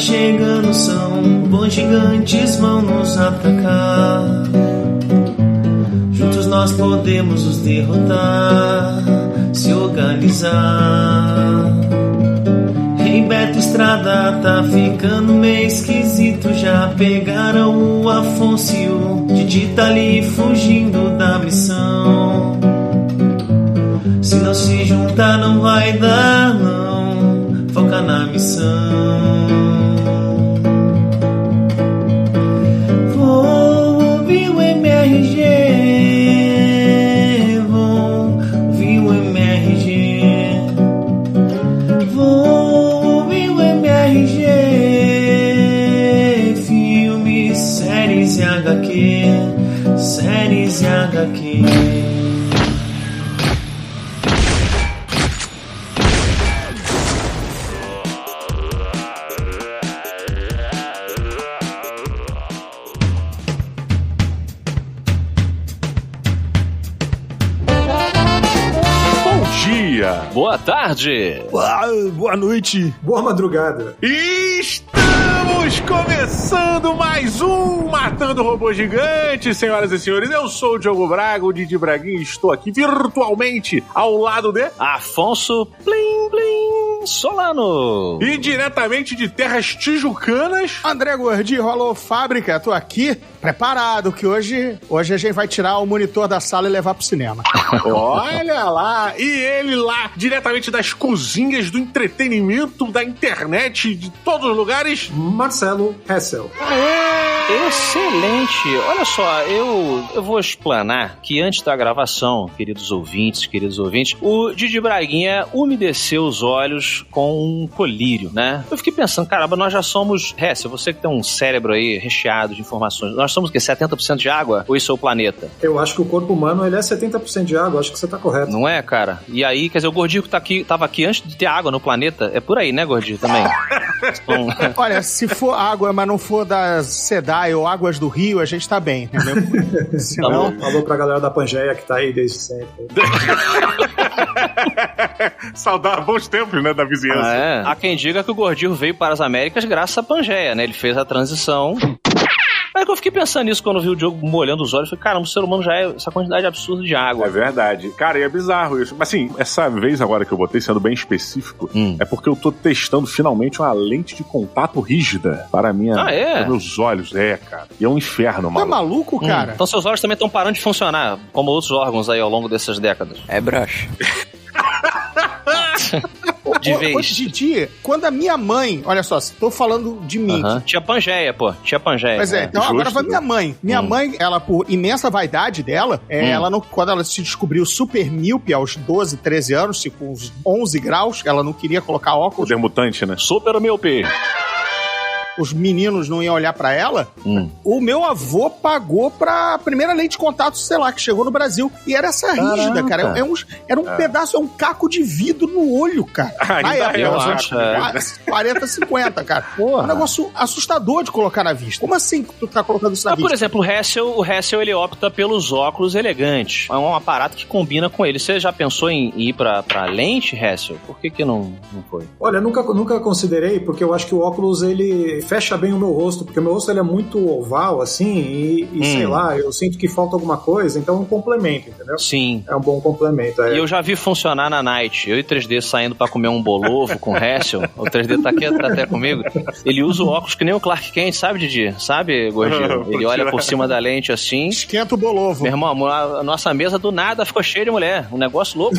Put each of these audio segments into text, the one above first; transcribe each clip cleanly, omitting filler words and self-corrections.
chegando, são bons gigantes, vão nos atacar. Juntos nós podemos os derrotar, se organizar. Em Beto Estrada tá ficando meio esquisito. Já pegaram o Afonso e o Didi tá ali fugindo da missão. Se não se juntar não vai dar não, foca na missão. Vou ouvir o MRG, vou ouvir o MRG, vou ouvir o MRG, filmes, séries e HQ, séries e HQ. Boa tarde. Boa noite. Boa madrugada. Estamos começando mais um Matando Robô Gigante, senhoras e senhores. Eu sou o Diogo Braga, o Didi Braguinha, e estou aqui virtualmente ao lado de Afonso Plim Plim Solano. E diretamente de terras tijucanas, André Gordinho, rolou fábrica. Tô aqui preparado que hoje a gente vai tirar o monitor da sala e levar pro cinema. Olha lá. E ele lá, diretamente das cozinhas do entretenimento, da internet, de todos os lugares, Marcelo Hessel. Excelente. Olha só, eu vou explanar que antes da gravação, queridos ouvintes, o Didi Braguinha umedeceu os olhos com um colírio, né? Eu fiquei pensando, caramba, nós já somos... Hessel, você que tem um cérebro aí recheado de informações, nós somos o quê? 70% de água? Ou isso é o planeta? Eu acho que o corpo humano ele é 70% de água, acho que você tá correto. Não é, cara? E aí, quer dizer, o Gordinho que tava aqui antes de ter água no planeta, é por aí, né, Gordinho, também? Olha, se for água, mas não for das SEDAI ou águas do Rio, a gente tá bem, entendeu? Senão... Falou pra galera da Pangeia que tá aí desde sempre. Saudar bons tempos, né, da vizinhança. É. Há quem diga que o Gordinho veio para as Américas graças à Pangeia, né? Ele fez a transição... Mas eu fiquei pensando nisso quando eu vi o Diogo molhando os olhos. Falei, caramba, o ser humano já é essa quantidade absurda de água. É verdade. Cara, e é bizarro isso. Mas assim, essa vez agora que eu botei, sendo bem específico, é porque eu tô testando finalmente uma lente de contato rígida para para meus olhos. É, cara. E é um inferno, mano. Tá maluco, cara? Então seus olhos também estão parando de funcionar, como outros órgãos aí ao longo dessas décadas. É broxa. De vez. Ô, Didi, quando a minha mãe... Olha só, tô falando de mim. Tia Pangeia, pô. Tia Pangeia. Pois é, então agora vai minha mãe. Minha mãe, ela, por imensa vaidade dela, ela não, quando ela se descobriu super míope aos 12, 13 anos, com uns 11 graus, ela não queria colocar óculos. Poder mutante, né? Super míope. Os meninos não iam olhar pra ela, o meu avô pagou pra primeira lente de contato, sei lá, que chegou no Brasil. E era essa rígida, cara. Era um pedaço, é um caco de vidro no olho, cara. Eu acho. 40, 50, cara. Porra. É um negócio assustador de colocar na vista. Como assim que tu tá colocando isso na vista? Por exemplo, o Hessel, ele opta pelos óculos elegantes. É um aparato que combina com ele. Você já pensou em ir pra lente, Hessel? Por que não foi? Olha, nunca considerei, porque eu acho que o óculos, ele fecha bem o meu rosto, porque o meu rosto ele é muito oval, assim, e sei lá, eu sinto que falta alguma coisa, então é um complemento, entendeu? Sim. É um bom complemento. E eu já vi funcionar na Night. Eu e 3D saindo pra comer um bolovo com o Hessel. O 3D tá aqui até comigo. Ele usa o óculos que nem o Clark Kent, sabe, Didi? Sabe, Gordinho? Ele olha por cima da lente assim. Esquenta o bolovo. Meu irmão, a nossa mesa do nada ficou cheia de mulher. Um negócio louco.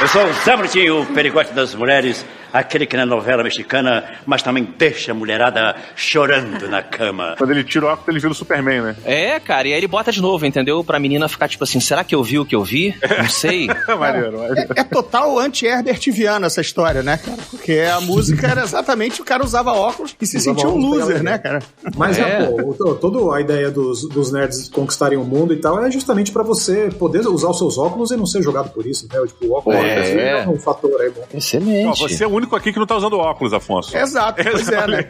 Eu sou o Samuel, o perigote das mulheres, aquele que na novela mexicana, mas também deixa a mulherada chorando na cama. Quando ele tira o óculos, ele vira o Superman, né? É, cara, e aí ele bota de novo, entendeu? Pra menina ficar tipo assim, será que eu vi o que eu vi? Não sei. Maneiro. É total anti-Herbert Viana essa história, né, cara? Porque a música era exatamente o cara usava óculos e se sentia um loser, né, cara? Mas, toda a ideia dos nerds conquistarem o mundo e tal é justamente pra você poder usar os seus óculos e não ser jogado por isso, né? Tipo, o óculos é um fator aí bom. Excelente. Você é o único aqui que não tá usando óculos, Afonso. Exato, pois é, né?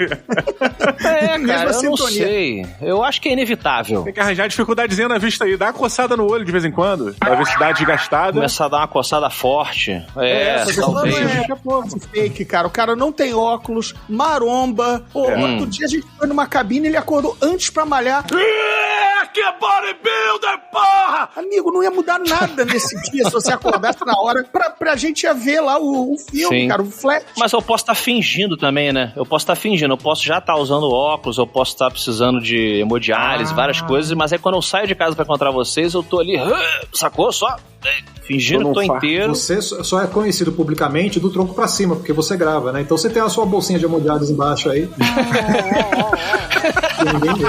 Cara, eu não sei. Eu acho que é inevitável. Tem que arranjar dificuldadezinha na vista aí. Dá uma coçada no olho de vez em quando, pra ver se dá desgastada. Começar a dar uma coçada forte. Talvez. Fake, cara. O cara não tem óculos, maromba. Outro dia a gente foi numa cabine e ele acordou antes pra malhar. Que é bodybuilder, porra! Amigo, não ia mudar nada nesse dia se você acordasse na hora pra gente ia ver lá o filme, cara, o flash. Mas eu posso estar fingindo também, né? Eu posso já estar usando óculos, eu posso estar precisando de hemodiálise, várias coisas, mas aí quando eu saio de casa pra encontrar vocês, eu tô ali, sacou? Só fingindo que tô inteiro. Você só é conhecido publicamente do tronco pra cima, porque você grava, né? Então você tem a sua bolsinha de hemodiálise embaixo aí. E ninguém vê.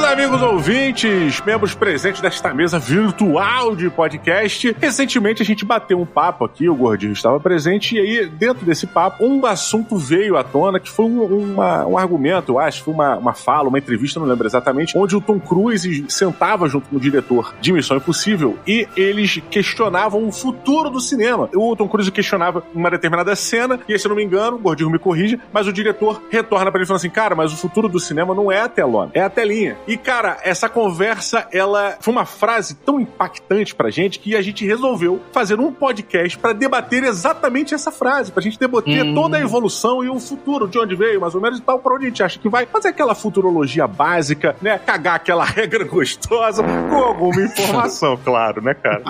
Amigos ouvintes, membros presentes desta mesa virtual de podcast, recentemente a gente bateu um papo aqui, o Gordinho estava presente, e aí, dentro desse papo, um assunto veio à tona, que foi um argumento, eu acho, foi uma fala, uma entrevista, não lembro exatamente, onde o Tom Cruise sentava junto com o diretor de Missão Impossível e eles questionavam o futuro do cinema. O Tom Cruise questionava uma determinada cena, e aí, se eu não me engano, o Gordinho me corrige, mas o diretor retorna pra ele falando assim, cara, mas o futuro do cinema não é a telona, é a telinha. E, cara, essa conversa, ela foi uma frase tão impactante pra gente que a gente resolveu fazer um podcast pra debater exatamente essa frase, pra gente debater toda a evolução e o futuro, de onde veio, mais ou menos, e tal, pra onde a gente acha que vai. Fazer aquela futurologia básica, né? Cagar aquela regra gostosa com alguma informação, claro, né, cara?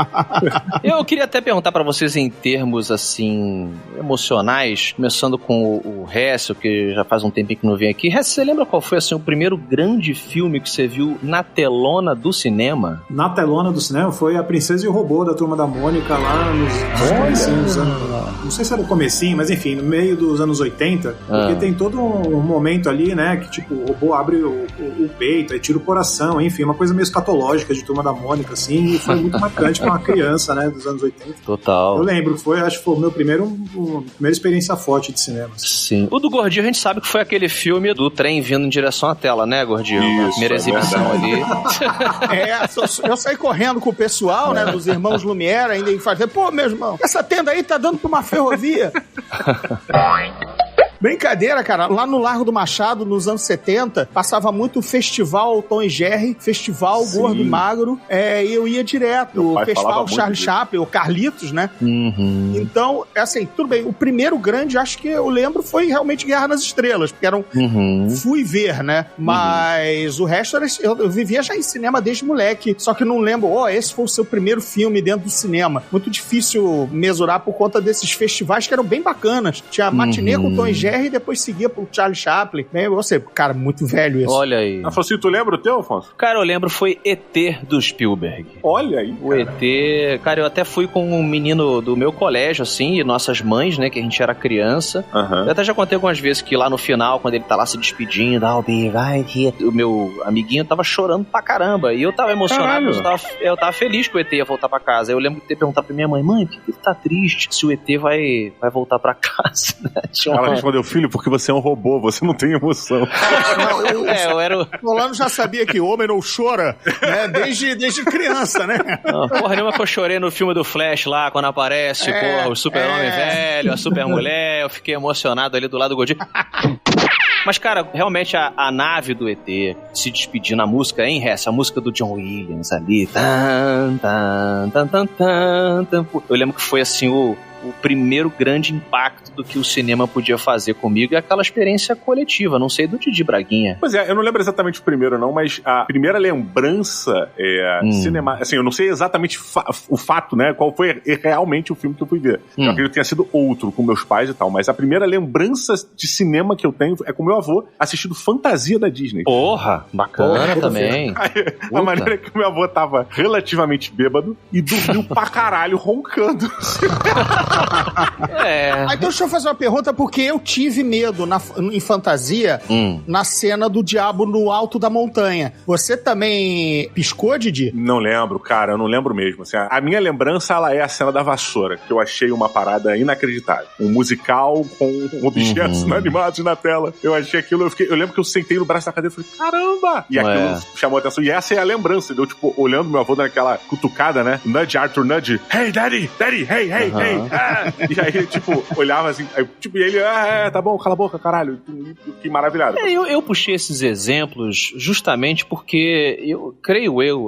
Eu queria até perguntar pra vocês em termos, assim, emocionais, começando com o Hessel, que já faz um tempinho que não vem aqui. Hessel, você lembra qual foi, assim, o primeiro grande filme que você viu na telona do cinema? Na telona do cinema foi A Princesa e o Robô, da Turma da Mônica, lá nos comecinhos, não sei se era o comecinho, mas enfim, no meio dos anos 80, porque tem todo um momento ali, né, que tipo, o robô abre o peito, aí tira o coração, enfim, uma coisa meio escatológica de Turma da Mônica, assim, e foi muito marcante pra uma criança, né, dos anos 80. Total. Eu lembro que acho que foi o meu primeira experiência forte de cinema. Sim. O do Gordinho a gente sabe que foi aquele filme do trem vindo em direção à tela, né, Gordinho? Isso, a primeira exibição ali. Eu saí correndo com o pessoal, né, dos irmãos Lumière, ainda e fazer, pô, meu irmão, essa tenda aí tá dando pra uma ferrovia. Brincadeira, cara. Lá no Largo do Machado, nos anos 70, passava muito o Festival Tom e Jerry, Festival Gordo e Magro, e eu ia direto. O Festival Charlie Chaplin, o Carlitos, né? Uhum. Então, assim, tudo bem. O primeiro grande, acho que eu lembro, foi realmente Guerra nas Estrelas, porque era fui ver, né? Mas o resto, eu vivia já em cinema desde moleque, só que não lembro, esse foi o seu primeiro filme dentro do cinema. Muito difícil mesurar por conta desses festivais que eram bem bacanas. Tinha matinê com Tom e Jerry, e depois seguia pro Charlie Chaplin. Você, cara, muito velho isso. Olha aí. Afonso, tu lembra o teu, Afonso? Cara, eu lembro, foi ET do Spielberg. Olha aí, o ET... Cara, eu até fui com um menino do meu colégio, assim, e nossas mães, né, que a gente era criança. Eu até já contei algumas vezes que lá no final, quando ele tá lá se despedindo, vai aqui, o meu amiguinho tava chorando pra caramba, e eu tava emocionado, eu tava feliz que o ET ia voltar pra casa. Eu lembro de ter perguntado pra minha mãe, por que ele tá triste se o ET vai voltar pra casa? Ela respondeu, filho, porque você é um robô, você não tem emoção. Eu era o Rolando já sabia que homem não chora, né, desde criança, né? Não, porra nenhuma que eu chorei no filme do Flash lá, quando aparece, o super-homem velho, a super-mulher, eu fiquei emocionado ali do lado do Gordinho. Mas, cara, realmente a nave do ET se despedindo, a música, hein, Hess? A música do John Williams ali. Eu lembro que foi, assim, o primeiro grande impacto do que o cinema podia fazer comigo é aquela experiência coletiva, não sei do Didi Braguinha. Pois é, eu não lembro exatamente o primeiro não, mas a primeira lembrança cinema, assim, eu não sei exatamente o fato, né, qual foi realmente o filme que eu fui ver. Eu acredito que tenha sido outro, com meus pais e tal, mas a primeira lembrança de cinema que eu tenho é com meu avô assistindo Fantasia da Disney. Porra, bacana também. A maneira que meu avô tava relativamente bêbado e dormiu pra caralho roncando. Então deixa eu fazer uma pergunta, porque eu tive medo em Fantasia na cena do diabo no alto da montanha. Você também piscou, Didi? Não lembro, cara, eu não lembro mesmo. Assim, a minha lembrança, ela é a cena da vassoura, que eu achei uma parada inacreditável. Um musical com objetos animados na tela. Eu achei aquilo, eu lembro que eu sentei no braço da cadeira e falei, caramba! E aquilo chamou a atenção. E essa é a lembrança, deu tipo, olhando meu avô naquela cutucada, né? Nudge, Arthur, nudge. Hey, daddy, hey, hey, hey. E aí, tipo, olhava assim, aí, tipo, e ele, tá bom, cala a boca, caralho. Que maravilhado. Eu puxei esses exemplos justamente porque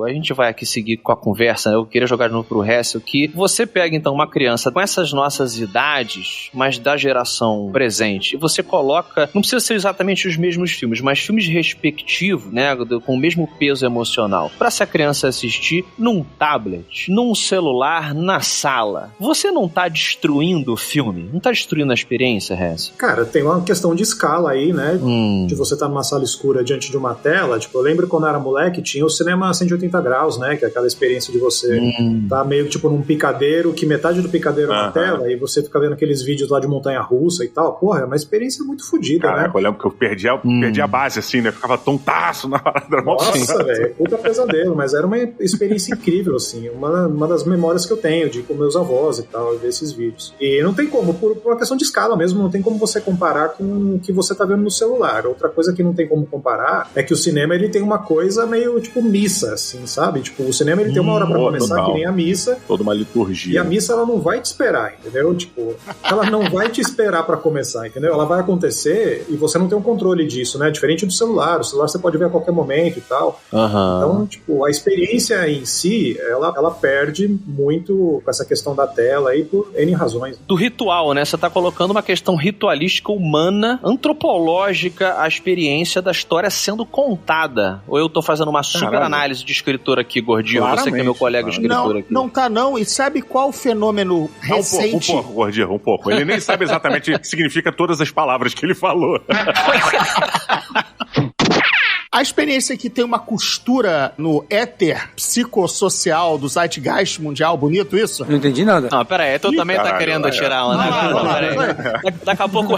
a gente vai aqui seguir com a conversa, eu queria jogar de novo pro Hessel, que você pega então uma criança com essas nossas idades, mas da geração presente, e você coloca, não precisa ser exatamente os mesmos filmes, mas filmes respectivos, né, com o mesmo peso emocional, pra essa criança assistir num tablet, num celular, na sala. Você não tá destruindo o filme? Não tá destruindo a experiência, Hessel? Cara, tem uma questão de escala aí, né? De você tá numa sala escura diante de uma tela. Tipo, eu lembro quando eu era moleque, tinha o cinema 180 graus, né? Que é aquela experiência de você tá meio tipo num picadeiro, que metade do picadeiro é uma tela, e você fica vendo aqueles vídeos lá de montanha-russa e tal. Porra, é uma experiência muito fodida, né? Caraca, eu lembro que eu perdi a base, assim, né? Ficava tontaço na parada. Nossa, velho, puta pesadelo, mas era uma experiência incrível, assim. Uma das memórias que eu tenho de ir com meus avós e tal, ver esses vídeos. E não tem como, por uma questão de escala mesmo, não tem como você comparar com o que você tá vendo no celular. Outra coisa que não tem como comparar é que o cinema, ele tem uma coisa meio, tipo, missa, assim, sabe? Tipo, o cinema, ele tem uma hora pra começar, total. Que nem a missa. Toda uma liturgia. E a missa, ela não vai te esperar, entendeu? Tipo, ela não vai te esperar pra começar, entendeu? Ela vai acontecer e você não tem um controle disso, né? Diferente do celular. O celular você pode ver a qualquer momento e tal. Então, tipo, a experiência em si, ela perde muito com essa questão da tela aí por N razões. Do ritual, né? Você tá colocando uma questão ritualística humana, antropológica, a experiência da história sendo contada. Ou eu tô fazendo uma super análise de escritor aqui, Gordinho? Você que é meu colega escritor aqui. Não tá não. E sabe qual fenômeno recente? Um pouco, Gordinho, um pouco. Ele nem sabe exatamente o que significa todas as palavras que ele falou. A experiência que tem uma costura no éter psicossocial do Zeitgeist mundial, bonito isso? Não entendi nada. Não, pera aí, tu também tá querendo tirar uma, né? Daqui a pouco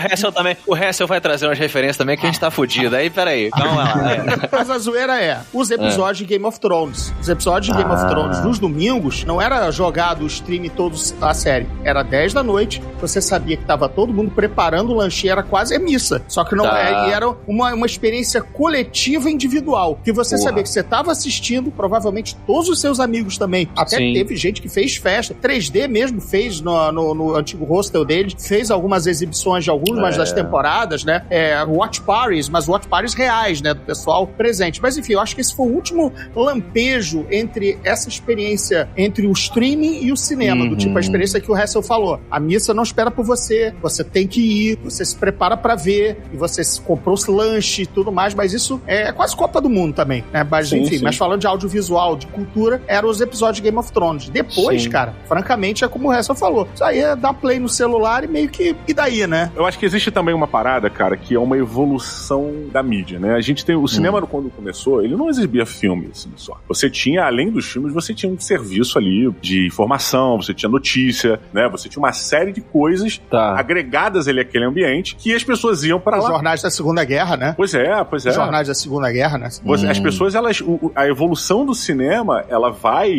o Hessel vai trazer umas referências também que a gente tá fudido. Aí, pera aí, calma lá. Mas a zoeira os episódios de Game of Thrones. Os episódios de Game of Thrones nos domingos não era jogado o stream todos a série. Era 10 da noite, você sabia que tava todo mundo preparando o lanche, era quase missa. Só que não e era uma experiência coletiva individual, que você sabia que você estava assistindo, provavelmente todos os seus amigos também. Até teve gente que fez festa. 3D mesmo fez no antigo hostel dele, fez algumas exibições de algumas das temporadas, né? Watch parties, mas watch parties reais, né? Do pessoal presente. Mas enfim, eu acho que esse foi o último lampejo entre essa experiência entre o streaming e o cinema, do tipo a experiência que o Hessel falou. A missa não espera por você tem que ir, você se prepara pra ver, e você comprou o lanche e tudo mais, mas isso é quase Copa do Mundo também, né? Mas, enfim, mas falando de audiovisual, de cultura, eram os episódios de Game of Thrones. Depois, cara, francamente, é como o Hessel falou. Isso aí é dar play no celular e meio que... E daí, né? Eu acho que existe também uma parada, cara, que é uma evolução da mídia, né? A gente tem... O cinema, quando começou, ele não exibia filmes, assim, só. Você tinha, além dos filmes, você tinha um serviço ali de informação, você tinha notícia, né? Você tinha uma série de coisas agregadas ali àquele ambiente que as pessoas iam para lá. Os jornais da Segunda Guerra, né? Pois é. Os jornais da Segunda Guerra, né? As pessoas, a evolução do cinema, ela vai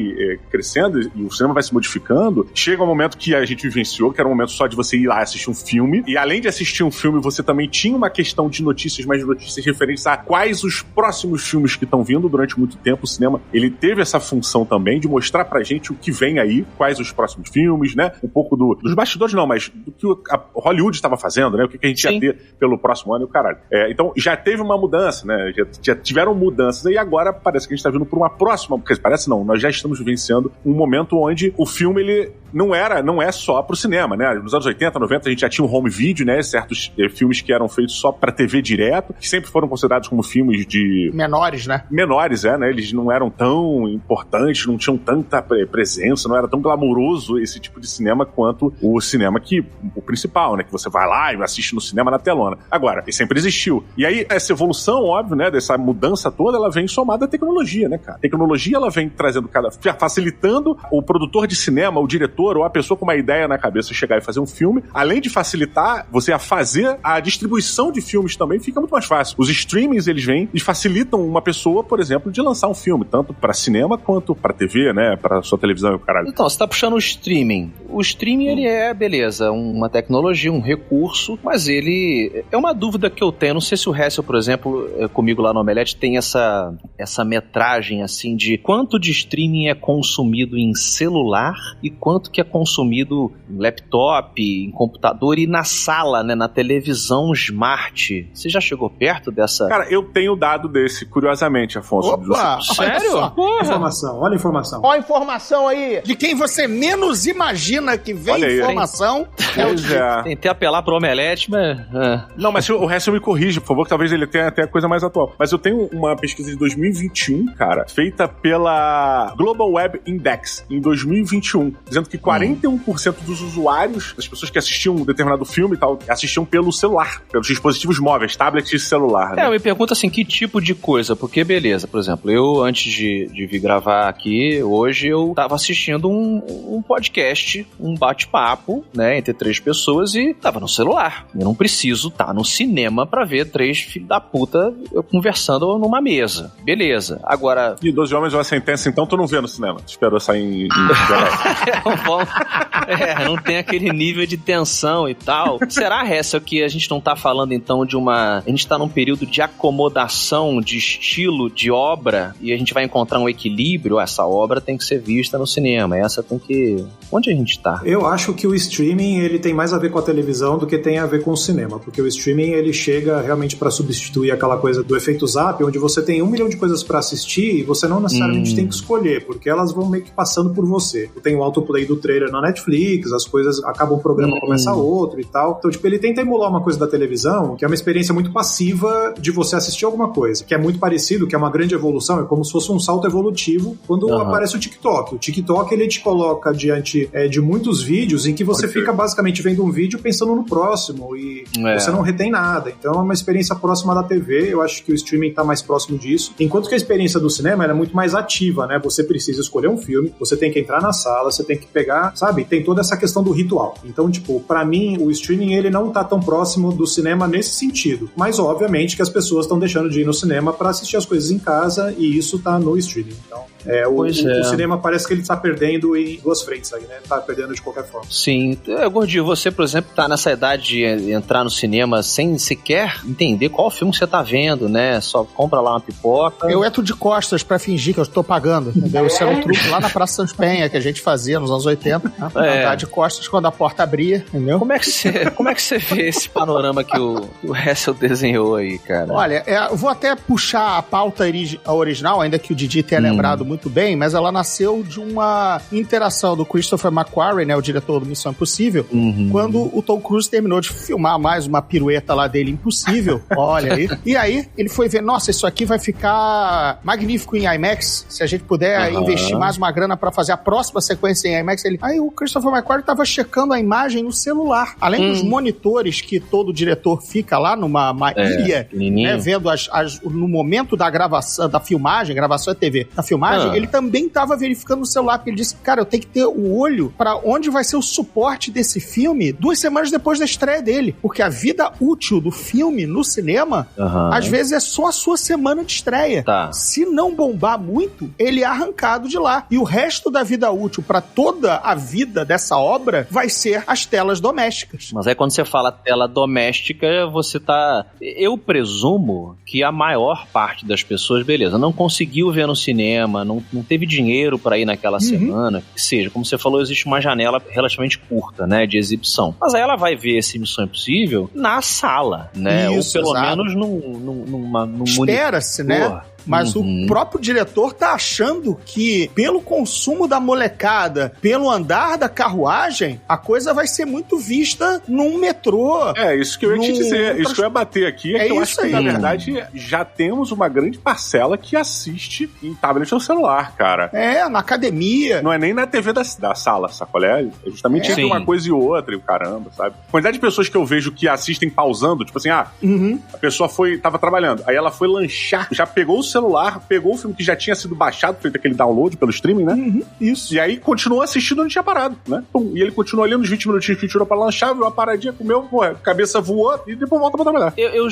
crescendo e o cinema vai se modificando. Chega um momento que a gente vivenciou, que era um momento só de você ir lá assistir um filme, e além de assistir um filme, você também tinha uma questão de notícias, mas notícias referentes a quais os próximos filmes que estão vindo. Durante muito tempo, o cinema, ele teve essa função também de mostrar pra gente o que vem aí, quais os próximos filmes, né? Um pouco dos bastidores não, mas do que a Hollywood estava fazendo, né? O que a gente ia ter pelo próximo ano e o caralho. Então, já teve uma mudança, né? já tiveram mudanças e agora parece que a gente tá vindo por uma próxima, porque parece não, nós já estamos vivenciando um momento onde o filme, ele não é só pro cinema, né? Nos anos 80, 90, a gente já tinha um home video, né? Certos filmes que eram feitos só pra TV direto, que sempre foram considerados como filmes de... menores, né? Menores, né? Eles não eram tão importantes, não tinham tanta presença, não era tão glamouroso esse tipo de cinema quanto o cinema o principal, né? Que você vai lá e assiste no cinema na telona. Agora, ele sempre existiu. E aí, essa evolução, óbvio, né? Dessa mudança toda, ela vem somada à tecnologia, né, cara? A tecnologia, ela vem trazendo facilitando o produtor de cinema, o diretor, ou a pessoa com uma ideia na cabeça chegar e fazer um filme, além de facilitar você a fazer a distribuição de filmes também, fica muito mais fácil. Os streamings, eles vêm e facilitam uma pessoa, por exemplo, de lançar um filme, tanto para cinema quanto para TV, né, para sua televisão e o caralho. Então, você tá puxando o streaming. O streaming, ele é, beleza, uma tecnologia, um recurso, mas ele é uma dúvida que eu tenho. Não sei se o Hessel, por exemplo, comigo lá no Omelete, tem essa metragem, assim, de quanto de streaming é consumido em celular e quanto que é consumido em laptop, em computador e na sala, né, na televisão smart. Você já chegou perto dessa... Cara, eu tenho dado desse, curiosamente, Afonso. Opa! Sério? Olha a informação. Olha a informação aí. De quem você menos imagina que vem informação. Tentei apelar pro Omelete, mas... Não, mas o resto me corrige, por favor, que talvez ele tenha até a coisa mais atual. Mas eu tenho uma pesquisa de 2021, cara, feita pela Global Web Index, em 2021, dizendo que 41% dos usuários, das pessoas que assistiam um determinado filme e tal, assistiam pelo celular, pelos dispositivos móveis, tablets e celular, né? Eu me pergunto assim, que tipo de coisa? Porque, beleza, por exemplo, eu, antes de vir gravar aqui, hoje eu tava assistindo um podcast, um bate-papo, né, entre 3 pessoas e tava no celular. Eu não preciso estar no cinema pra ver 3 filhos da puta conversando numa mesa. Beleza. Agora... E 12 Homens e uma Sentença, então, tu não vê no cinema? Tu esperou sair em não tem aquele nível de tensão e tal. Será, Hessel, que a gente não tá falando, então, de uma... A gente tá num período de acomodação, de estilo, de obra, e a gente vai encontrar um equilíbrio? Essa obra tem que ser vista no cinema, essa tem que... Onde a gente tá? Eu acho que o streaming, ele tem mais a ver com a televisão do que tem a ver com o cinema, porque o streaming, ele chega realmente pra substituir aquela coisa do efeito zap, onde você tem 1 milhão de coisas pra assistir e você não necessariamente tem que escolher, porque elas vão meio que passando por você. Tem o autoplay do trailer na Netflix, as coisas acabam, o programa começa outro e tal. Então, tipo, ele tenta emular uma coisa da televisão, que é uma experiência muito passiva de você assistir alguma coisa, que é muito parecido, que é uma grande evolução, é como se fosse um salto evolutivo quando aparece o TikTok. O TikTok, ele te coloca diante de muitos vídeos em que você fica basicamente vendo um vídeo pensando no próximo e você não retém nada. Então, é uma experiência próxima da TV, eu acho que o streaming tá mais próximo disso. Enquanto que a experiência do cinema, ela é muito mais ativa, né? Você precisa escolher um filme, você tem que entrar na sala, você tem que pegar, sabe? Tem toda essa questão do ritual. Então, tipo, pra mim, o streaming, ele não tá tão próximo do cinema nesse sentido. Mas, obviamente, que as pessoas estão deixando de ir no cinema pra assistir as coisas em casa e isso tá no streaming. Então, o cinema parece que ele tá perdendo em 2 frentes aí, né? Tá perdendo de qualquer forma. Sim. Gordinho, você, por exemplo, tá nessa idade de entrar no cinema sem sequer entender qual filme você tá vendo, né? Só compra lá uma pipoca. Eu entro de costas pra fingir que eu tô pagando, entendeu? Isso era um truque lá na Praça Santos Penha que a gente fazia nos anos 80, né? Andar de costas quando a porta abria, entendeu? Como é que você vê esse panorama que o Hessel desenhou aí, cara? Olha, eu vou até puxar a pauta original, ainda que o Didi tenha lembrado muito bem, mas ela nasceu de uma interação do Christopher McQuarrie, né, o diretor do Missão Impossível, quando o Tom Cruise terminou de filmar mais uma pirueta lá dele impossível, olha aí, e aí ele foi ver, nossa, isso aqui vai ficar magnífico em IMAX, se a gente puder investir mais uma grana pra fazer a próxima sequência em IMAX, aí o Christopher McQuarrie tava checando a imagem no celular, além dos monitores que todo diretor fica lá numa ilha, né, vendo no momento da gravação, da filmagem, gravação é TV, da filmagem, ele também tava verificando no celular, porque ele disse, cara, eu tenho que ter o olho pra onde vai ser o suporte desse filme 2 semanas depois da estreia dele, porque a vida útil do filme no cinema, às vezes é só a sua semana de estreia. Se não bombar muito, ele é arrancado de lá, e o resto da vida útil pra toda a vida dessa obra vai ser as telas domésticas. Mas aí quando você fala tela doméstica, você tá... Eu presumo que a maior parte das pessoas, beleza, não conseguiu ver no cinema, não teve dinheiro pra ir naquela semana, que seja, como você falou, existe uma janela relativamente curta, né, de exibição. Mas aí ela vai ver esse Missão Impossível na sala, né, isso, ou pelo menos numa no espera-se, né? Mas o próprio diretor tá achando que, pelo consumo da molecada, pelo andar da carruagem, a coisa vai ser muito vista num metrô. Isso que eu ia te dizer. Isso que eu ia bater aqui é que eu acho que, na verdade, já temos uma grande parcela que assiste em tablet ou celular, cara. Na academia. Não é nem na TV da sala, sacolé? É justamente entre uma coisa e outra, e o caramba, sabe? A quantidade de pessoas que eu vejo que assistem pausando, tipo assim, a pessoa tava trabalhando, aí ela foi lanchar, já pegou o celular, pegou o filme que já tinha sido baixado, feito aquele download pelo streaming, né? Isso. E aí continuou assistindo onde tinha parado, né? E ele continuou ali nos 20 minutinhos que tirou pra lanchar, viu uma paradinha, comeu, cabeça voou e depois volta pra trabalhar. Eu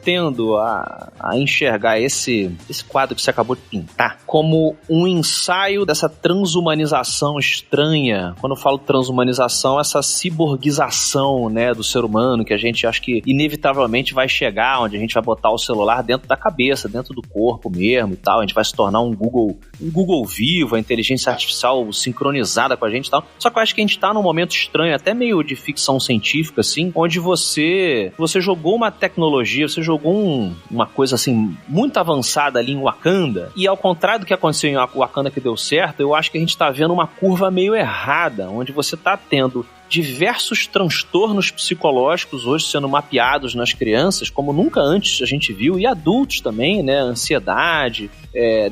tendo a enxergar esse quadro que você acabou de pintar como um ensaio dessa transhumanização estranha. Quando eu falo transhumanização, essa ciborguização, né, do ser humano, que a gente acha que inevitavelmente vai chegar, onde a gente vai botar o celular dentro da cabeça, dentro do corpo mesmo e tal, a gente vai se tornar um Google vivo, a inteligência artificial sincronizada com a gente e tal. Só que eu acho que a gente tá num momento estranho, até meio de ficção científica, assim, onde você jogou uma tecnologia, você jogou uma coisa, assim, muito avançada ali em Wakanda, e ao contrário do que aconteceu em Wakanda que deu certo, eu acho que a gente tá vendo uma curva meio errada, onde você tá tendo diversos transtornos psicológicos hoje sendo mapeados nas crianças, como nunca antes a gente viu, e adultos também, né? Ansiedade,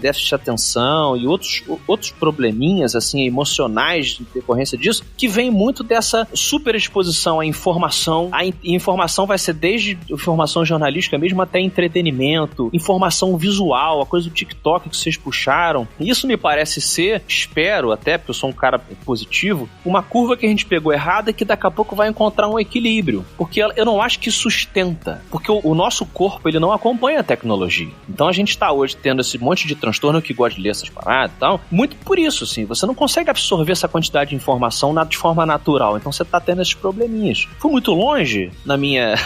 déficit de atenção e outros probleminhas, assim, emocionais em decorrência disso, que vem muito dessa superexposição à informação. A informação vai ser desde informação jornalística mesmo até entretenimento, informação visual, a coisa do TikTok que vocês puxaram. Isso me parece ser, espero até, porque eu sou um cara positivo, uma curva que a gente pegou errado e que daqui a pouco vai encontrar um equilíbrio. Porque eu não acho que sustenta. Porque o nosso corpo, ele não acompanha a tecnologia. Então a gente tá hoje tendo esse monte de transtorno que gosta de ler essas paradas e tal. Muito por isso, assim. Você não consegue absorver essa quantidade de informação de forma natural. Então você tá tendo esses probleminhas. Fui muito longe na minha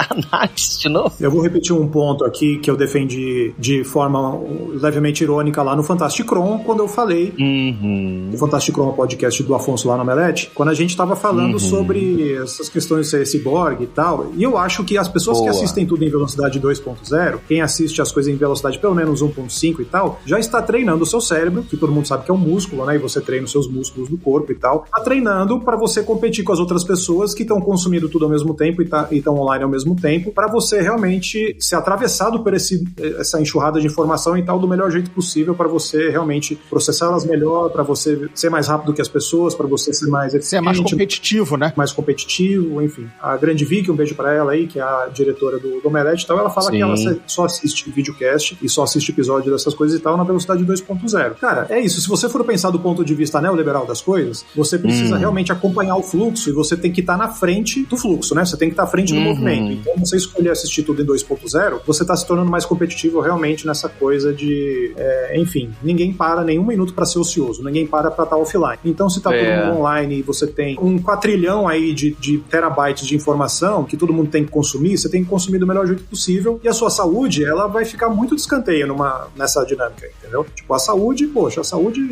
análise de novo. Eu vou repetir um ponto aqui que eu defendi de forma levemente irônica lá no Fantasticron, quando eu falei no Fantasticron, podcast do Afonso lá no Omelete, quando a gente estava falando sobre essas questões de ser ciborgue e tal, e eu acho que as pessoas que assistem tudo em velocidade 2.0, quem assiste as coisas em velocidade pelo menos 1.5 e tal, já está treinando o seu cérebro, que todo mundo sabe que é um músculo, né, e você treina os seus músculos do corpo e tal, tá treinando para você competir com as outras pessoas que estão consumindo tudo ao mesmo tempo e estão online ao mesmo tempo, para você realmente ser atravessado por essa enxurrada de informação e tal do melhor jeito possível, para você realmente processá-las melhor, para você ser mais rápido que as pessoas, para você ser mais eficiente, mais competitivo, né? Mais competitivo, enfim. A grande Vicky, um beijo pra ela aí, que é a diretora do Omelete e tal, ela fala que ela só assiste videocast e só assiste episódio dessas coisas e tal na velocidade 2.0. Cara, é isso. Se você for pensar do ponto de vista neoliberal das coisas, você precisa realmente acompanhar o fluxo e você tem que estar na frente do fluxo, né? Você tem que estar à frente do movimento. Então, você escolher assistir tudo em 2.0, você tá se tornando mais competitivo realmente nessa coisa de... enfim, ninguém para nenhum minuto pra ser ocioso, ninguém para pra estar offline. Então, se tá todo mundo online e você tem um quatrilhão aí de terabytes de informação que todo mundo tem que consumir, você tem que consumir do melhor jeito possível, e a sua saúde, ela vai ficar muito de escanteio nessa dinâmica, entendeu? Tipo, a saúde,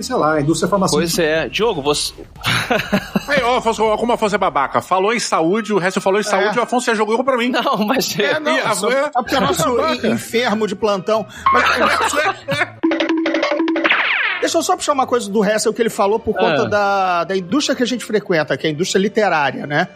sei lá, a indústria farmacêutica. Pois é. Diogo, você... Aí, Afonso, como o Afonso é babaca, falou em saúde, o resto falou em saúde, o Afonso já jogou pra mim. Não, mas... porque é nosso enfermo de plantão. Deixa eu só puxar uma coisa do Hessel que ele falou por conta da indústria que a gente frequenta, que é a indústria literária, né?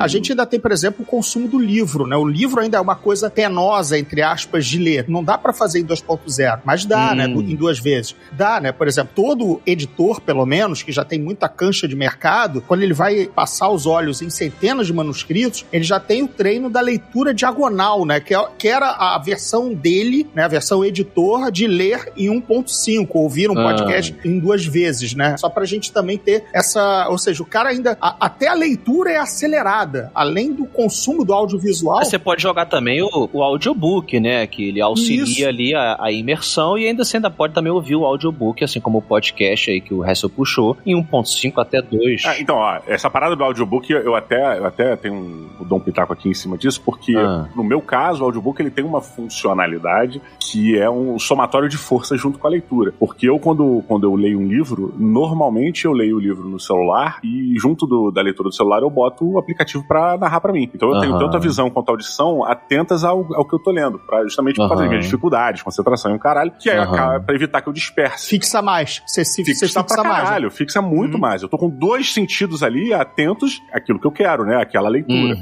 A gente ainda tem, por exemplo, o consumo do livro, né? O livro ainda é uma coisa penosa, entre aspas, de ler. Não dá pra fazer em 2.0, mas dá, né? Em 2 vezes. Dá, né? Por exemplo, todo editor, pelo menos, que já tem muita cancha de mercado, quando ele vai passar os olhos em centenas de manuscritos, ele já tem o treino da leitura diagonal, né? Que era a versão dele, né? A versão editor de ler em 1.5, ouvir um podcast em 2 vezes, né? Só pra gente também ter essa... Ou seja, o cara ainda... até a leitura é acelerada. Além do consumo do audiovisual... Você pode jogar também o audiobook, né? Que ele auxilia ali a imersão, e ainda você ainda pode também ouvir o audiobook, assim como o podcast aí que o Hessel puxou, em 1.5 até 2. Então, essa parada do audiobook, eu até tenho o Dom Pitaco aqui em cima disso, porque no meu caso, o audiobook ele tem uma funcionalidade que é um somatório de força junto com a leitura. Porque eu, quando quando eu leio um livro, normalmente eu leio o livro no celular e junto da leitura do celular eu boto o aplicativo pra narrar pra mim. Então eu tenho tanto a visão quanto a audição atentas ao que eu tô lendo, justamente por causa das minhas dificuldades, concentração e um caralho, que aí acaba pra evitar que eu disperse. Fixa mais. Você fixa pra caralho, mais. Fixa muito mais. Eu tô com 2 sentidos ali atentos àquilo que eu quero, né? Aquela leitura.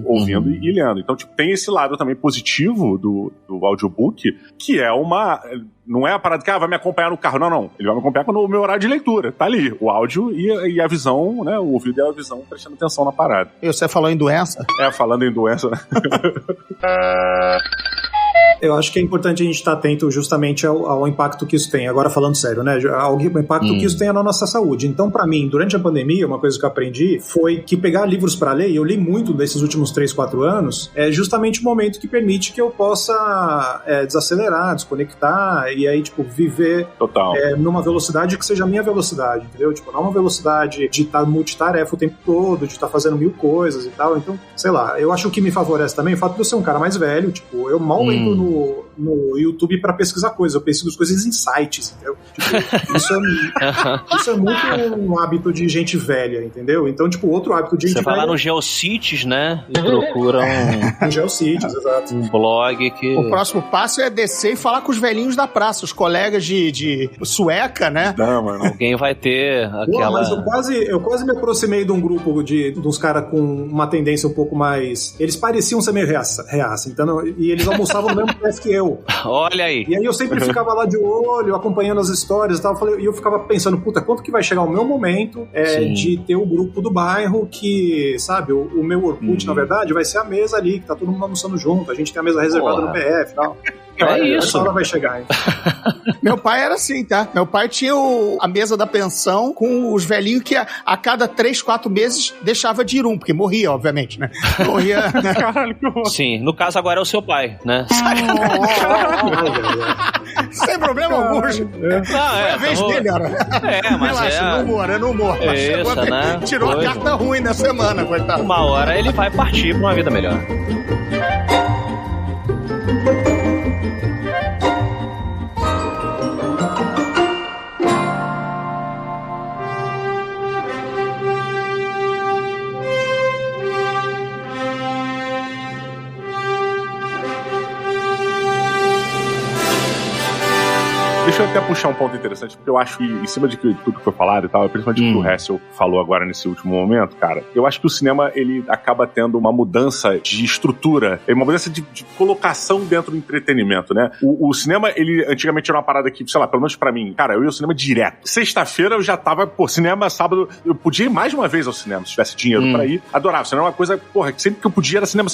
Ouvindo e lendo. Então, tipo, tem esse lado também positivo do audiobook, que é não é a parada que vai me acompanhar no carro. Não. Ele vai me acompanhar no meu horário de leitura. Tá ali, o áudio e a visão, né? O ouvido e a visão prestando atenção na parada. E você falou em doença? Falando em doença, né? Eu acho que é importante a gente estar atento justamente ao impacto que isso tem. Agora falando sério, né? O impacto que isso tem na nossa saúde. Então, pra mim, durante a pandemia, uma coisa que eu aprendi foi que pegar livros pra ler, e eu li muito desses últimos 3-4 anos, é justamente o momento que permite que eu possa desacelerar, desconectar, e aí, tipo, viver numa velocidade que seja a minha velocidade, entendeu? Tipo, não uma velocidade de estar multitarefa o tempo todo, de estar fazendo 1000 coisas e tal. Então, sei lá, eu acho que me favorece também o fato de eu ser um cara mais velho, tipo, eu mal entro no YouTube pra pesquisar coisas, eu pesquiso coisas em sites, entendeu? Tipo, isso é muito um hábito de gente velha, entendeu? Então, tipo, outro hábito de gente velha... Você vai lá no Geocities, né? E procura um Geocities, exato. Um blog que... O próximo passo é descer e falar com os velhinhos da praça, os colegas de sueca, né? Não, mano. Alguém vai ter aquela... Mas eu quase me aproximei de um grupo de uns caras com uma tendência um pouco mais... Eles pareciam ser meio reaça, então, e eles almoçavam no mesmo que eu. Olha aí. E aí eu sempre ficava lá de olho, acompanhando as histórias e tal, e eu ficava pensando, puta, quanto que vai chegar o meu momento de ter o grupo do bairro que, sabe, o meu Orkut, na verdade, vai ser a mesa ali, que tá todo mundo almoçando junto, a gente tem a mesa reservada no PF e tal. Isso. A hora vai chegar, hein? Meu pai era assim, tá? Meu pai tinha a mesa da pensão com os velhinhos que a cada 3-4 meses deixava de ir porque morria, obviamente, né? Morria, né? Caralho, que horror. Sim, no caso agora é o seu pai, né? Sem problema algum. Foi a vez dele, cara. Mas relaxa, no humor. Mas isso, né? Tirou a carta ruim na semana, coitado. Uma hora ele vai partir pra uma vida melhor. Deixa eu até puxar um ponto interessante, porque eu acho que, em cima de tudo que foi falado e tal, principalmente o que o Hessel falou agora nesse último momento, cara, eu acho que o cinema, ele acaba tendo uma mudança de estrutura, uma mudança de colocação dentro do entretenimento, né? O cinema, ele antigamente era uma parada que, sei lá, pelo menos pra mim, cara, eu ia ao cinema direto. Sexta-feira eu já tava, cinema, sábado, eu podia ir mais de uma vez ao cinema, se tivesse dinheiro pra ir. Adorava, o cinema é uma coisa, sempre que eu podia era cinema.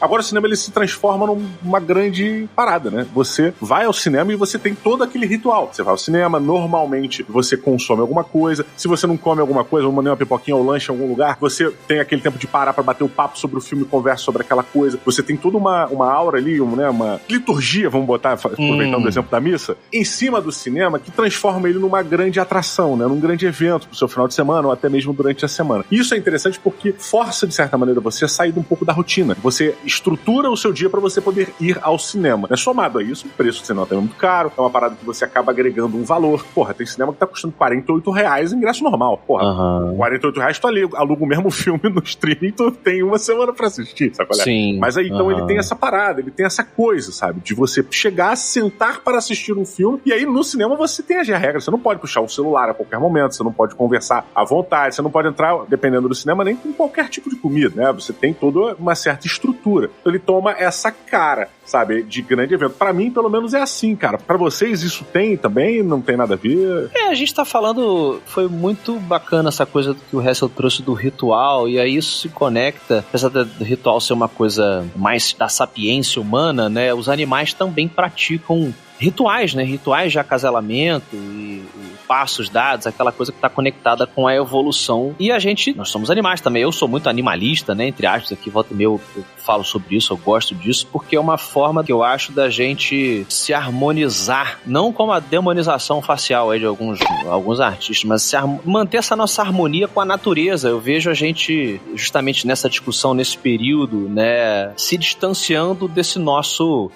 Agora o cinema, ele se transforma numa grande parada, né? Você vai ao cinema e você tem todo aquele ritual. Você vai ao cinema, normalmente você consome alguma coisa. Se você não come alguma coisa, ou mandei uma pipoquinha ou lanche em algum lugar, você tem aquele tempo de parar pra bater o papo sobre o filme e conversa sobre aquela coisa. Você tem toda uma aura ali, uma liturgia, vamos botar, aproveitando o exemplo da missa, em cima do cinema, que transforma ele numa grande atração, né? Num grande evento pro seu final de semana ou até mesmo durante a semana. E isso é interessante porque força, de certa maneira, você a sair um pouco da rotina. Você estrutura o seu dia pra você poder ir ao cinema. Né? Somado a isso, o preço do cinema também é muito caro, é uma parada que você acaba agregando um valor. Porra, tem cinema que tá custando R$48 ingresso normal. Porra, R$48 tu aluga o mesmo filme no streaming, tu tem uma semana pra assistir, sabe qual é? Sim. Mas aí, então, ele tem essa parada, ele tem essa coisa, sabe? De você chegar, sentar para assistir um filme, e aí no cinema você tem as regras. Você não pode puxar o celular a qualquer momento, você não pode conversar à vontade, você não pode entrar, dependendo do cinema, nem com qualquer tipo de comida, né? Você tem toda uma certa estrutura. Então ele toma essa cara, sabe, de grande evento. Pra mim, pelo menos, é assim, cara. Pra vocês, isso tem também? Não tem nada a ver? A gente tá falando... Foi muito bacana essa coisa que o Hessel trouxe do ritual, e aí isso se conecta, apesar do ritual ser uma coisa mais da sapiência humana, né? Os animais também praticam rituais, né? Rituais de acasalamento e passos dados, aquela coisa que está conectada com a evolução. E nós somos animais também. Eu sou muito animalista, né? Entre aspas, aqui, volta e meia, eu falo sobre isso, eu gosto disso, porque é uma forma que eu acho da gente se harmonizar, não como a demonização facial aí de alguns artistas, mas manter essa nossa harmonia com a natureza. Eu vejo a gente, justamente nessa discussão, nesse período, né, se distanciando desse nosso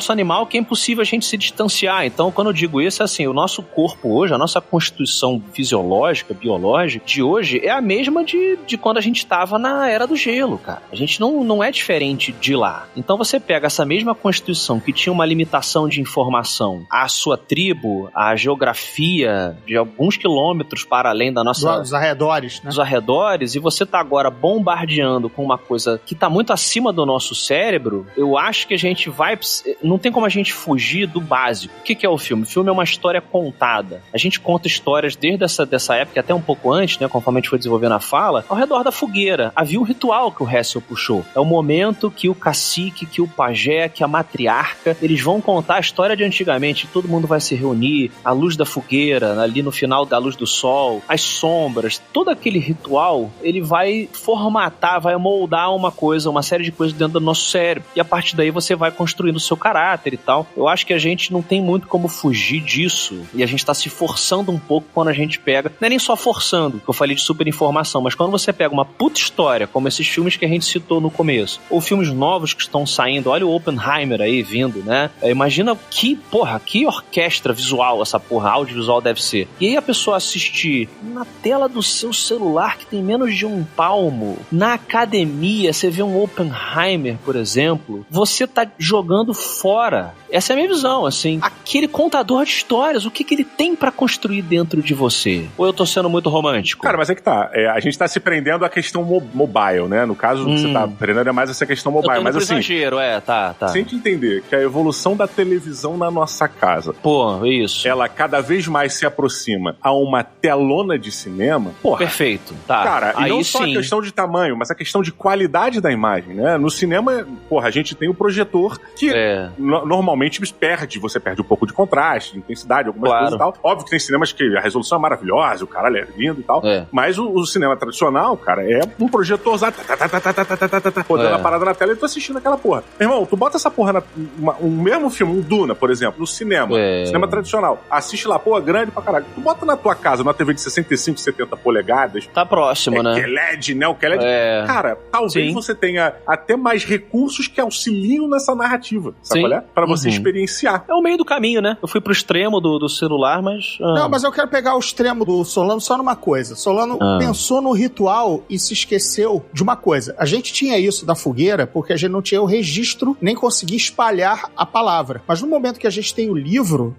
animal, que é impossível a gente se distanciar distanciar. Então, quando eu digo isso, é assim, o nosso corpo hoje, a nossa constituição fisiológica, biológica, de hoje, é a mesma de quando a gente estava na Era do Gelo, cara. A gente não é diferente de lá. Então, você pega essa mesma constituição que tinha uma limitação de informação, a sua tribo, a geografia de alguns quilômetros para além da nossa... Dos arredores, né? Dos arredores, e você tá agora bombardeando com uma coisa que tá muito acima do nosso cérebro, eu acho que a gente vai... Não tem como a gente fugir do básico. O que é o filme? O filme é uma história contada. A gente conta histórias desde dessa época, até um pouco antes, né, conforme a gente foi desenvolvendo a fala, ao redor da fogueira. Havia um ritual que o Hessel puxou. É o momento que o cacique, que o pajé, que a matriarca, eles vão contar a história de antigamente. Todo mundo vai se reunir, a luz da fogueira, ali no final da luz do sol, as sombras, todo aquele ritual, ele vai formatar, vai moldar uma coisa, uma série de coisas dentro do nosso cérebro. E a partir daí você vai construindo o seu caráter e tal. Eu acho que a gente não tem muito como fugir disso. E a gente tá se forçando um pouco quando a gente pega... Não é nem só forçando, que eu falei de super informação, mas quando você pega uma puta história, como esses filmes que a gente citou no começo, ou filmes novos que estão saindo, olha o Oppenheimer aí vindo, né? Imagina que orquestra visual essa porra, audiovisual deve ser. E aí a pessoa assistir na tela do seu celular, que tem menos de um palmo, na academia, você vê um Oppenheimer, por exemplo, você tá jogando fora. Essa é a minha visão, assim. Aquele contador de histórias, o que ele tem pra construir dentro de você? Ou eu tô sendo muito romântico? Cara, mas é que tá. A gente tá se prendendo à questão mobile, né? No caso, o que você tá prendendo é mais essa questão mobile. Eu tô mas assim, exagero, tá. Sem te entender que a evolução da televisão na nossa casa, pô, isso, ela cada vez mais se aproxima a uma telona de cinema, porra. Perfeito, tá. Cara, aí e não só a questão de tamanho, mas a questão de qualidade da imagem, né? No cinema, porra, a gente tem o projetor que normalmente você perde um pouco de contraste, de intensidade, algumas coisas e tal. Óbvio que tem cinemas que a resolução é maravilhosa, o caralho é lindo e tal, mas o cinema tradicional, cara, é um projetorzado, rodando a parada na tela e tu assistindo aquela porra. Meu irmão, tu bota essa porra um mesmo filme, um Duna, por exemplo, no cinema tradicional, assiste lá, pô, grande pra caralho. Tu bota na tua casa, numa TV de 65, 70 polegadas. Tá próximo, né? Que é LED, né? O que é LED. Cara, talvez você tenha até mais recursos que auxiliam nessa narrativa, sabe qual é? Pra você experienciar. É o meio do caminho, né? Eu fui pro extremo do celular, mas... Não, mas eu quero pegar o extremo do Solano só numa coisa. Solano pensou no ritual e se esqueceu de uma coisa. A gente tinha isso da fogueira porque a gente não tinha o registro, nem conseguia espalhar a palavra. Mas no momento que a gente tem o livro,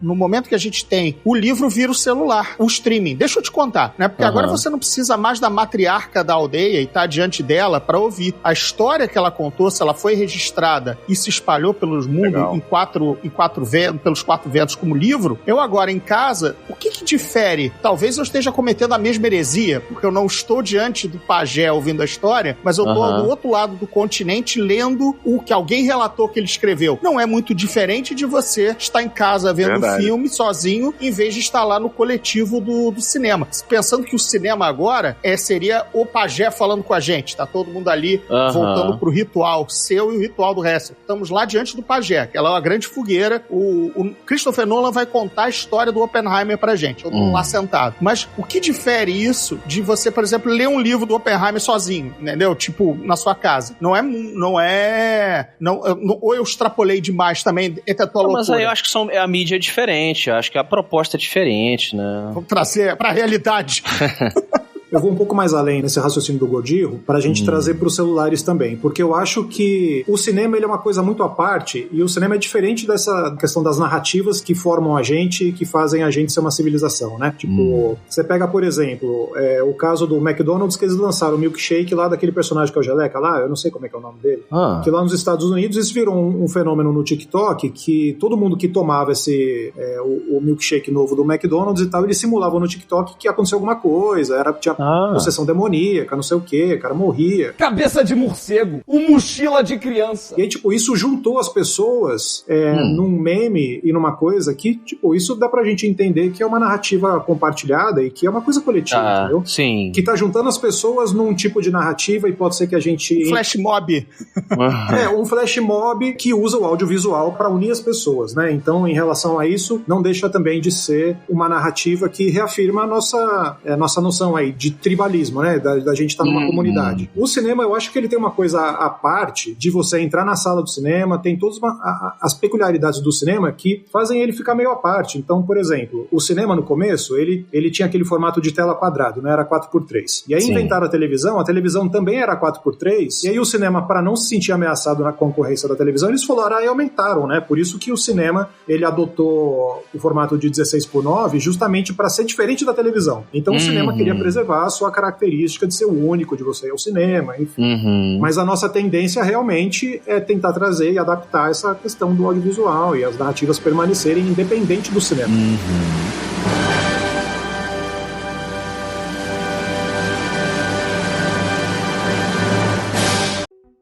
o livro vira o celular, o streaming. Deixa eu te contar, né? Porque agora você não precisa mais da matriarca da aldeia e tá diante dela pra ouvir. A história que ela contou, se ela foi registrada e se espalhou pelos mundos pelos quatro ventos como livro, eu agora em casa, o que difere? Talvez eu esteja cometendo a mesma heresia, porque eu não estou diante do pajé ouvindo a história, mas eu tô do outro lado do continente lendo o que alguém relatou que ele escreveu. Não é muito diferente de você estar em casa vendo um filme sozinho, em vez de estar lá no coletivo do cinema. Pensando que o cinema agora seria o pajé falando com a gente. Tá todo mundo ali voltando pro ritual seu e o ritual do resto. Estamos lá diante do pajé, que ela é uma grande fogueira. O Christopher Nolan vai contar a história do Oppenheimer pra gente. Eu tô lá sentado. Mas o que difere isso de você, por exemplo, ler um livro do Oppenheimer sozinho, entendeu? Tipo, na sua casa. Ou eu extrapolei demais também entre a tua loucura. Mas aí eu acho que a mídia é diferente. Eu acho que a proposta é diferente, né? Vamos trazer pra realidade. Eu vou um pouco mais além nesse raciocínio do Godinho pra gente trazer pros celulares também, porque eu acho que o cinema ele é uma coisa muito à parte e o cinema é diferente dessa questão das narrativas que formam a gente e que fazem a gente ser uma civilização, né? Tipo, você pega, por exemplo, o caso do McDonald's, que eles lançaram o milkshake lá daquele personagem que é o Geleca lá, eu não sei como é que é o nome dele, que lá nos Estados Unidos isso virou um fenômeno no TikTok que todo mundo que tomava o milkshake novo do McDonald's e tal, eles simulavam no TikTok que aconteceu alguma coisa, tinha possessão demoníaca, não sei o que, o cara morria. Cabeça de morcego, mochila de criança. E aí, tipo, isso juntou as pessoas num meme e numa coisa que, tipo, isso dá pra gente entender que é uma narrativa compartilhada e que é uma coisa coletiva, entendeu? Sim. Que tá juntando as pessoas num tipo de narrativa e pode ser que a gente... Flash mob. Um flash mob que usa o audiovisual pra unir as pessoas, né? Então, em relação a isso, não deixa também de ser uma narrativa que reafirma a nossa noção aí de de tribalismo, né? Da gente estar numa comunidade. O cinema, eu acho que ele tem uma coisa à parte de você entrar na sala do cinema, tem todas as peculiaridades do cinema que fazem ele ficar meio à parte. Então, por exemplo, o cinema no começo, ele tinha aquele formato de tela quadrado, né? Era 4x3. E aí inventaram a televisão também era 4x3, e aí o cinema, para não se sentir ameaçado na concorrência da televisão, eles falaram e aumentaram, né? Por isso que o cinema, ele adotou o formato de 16:9 justamente para ser diferente da televisão. Então o cinema queria preservar a sua característica de ser o único, de você ir ao cinema, enfim. Mas a nossa tendência realmente é tentar trazer e adaptar essa questão do audiovisual e as narrativas permanecerem independente do cinema.